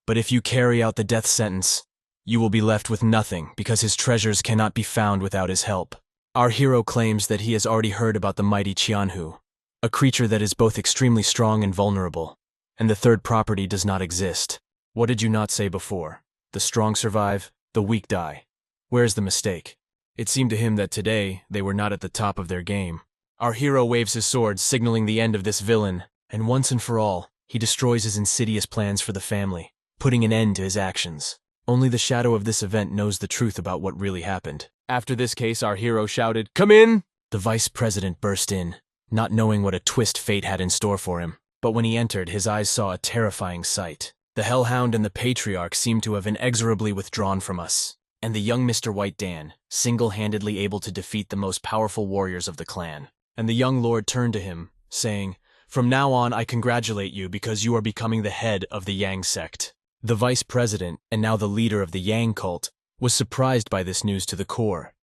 But if you carry out the death sentence, you will be left with nothing because his treasures cannot be found without his help. Our hero claims that he has already heard about the mighty Qianhu, a creature that is both extremely strong and vulnerable, and the third property does not exist. What did you not say before? The strong survive, the weak die. Where's the mistake? It seemed to him that today they were not at the top of their game. Our hero waves his sword, signaling the end of this villain, and once and for all, he destroys his insidious plans for the family, putting an end to his actions. Only the shadow of this event knows the truth about what really happened. After this case, our hero shouted, "Come in!" The vice president burst in, not knowing what a twist fate had in store for him. But when he entered, his eyes saw a terrifying sight. The Hellhound and the Patriarch seemed to have inexorably withdrawn from us, and the young Mr. White Dan, single-handedly able to defeat the most powerful warriors of the clan. And the young lord turned to him, saying, "From now on, I congratulate you because you are becoming the head of the Yang sect." The vice president, and now the leader of the Yang cult, was surprised by this news to the core.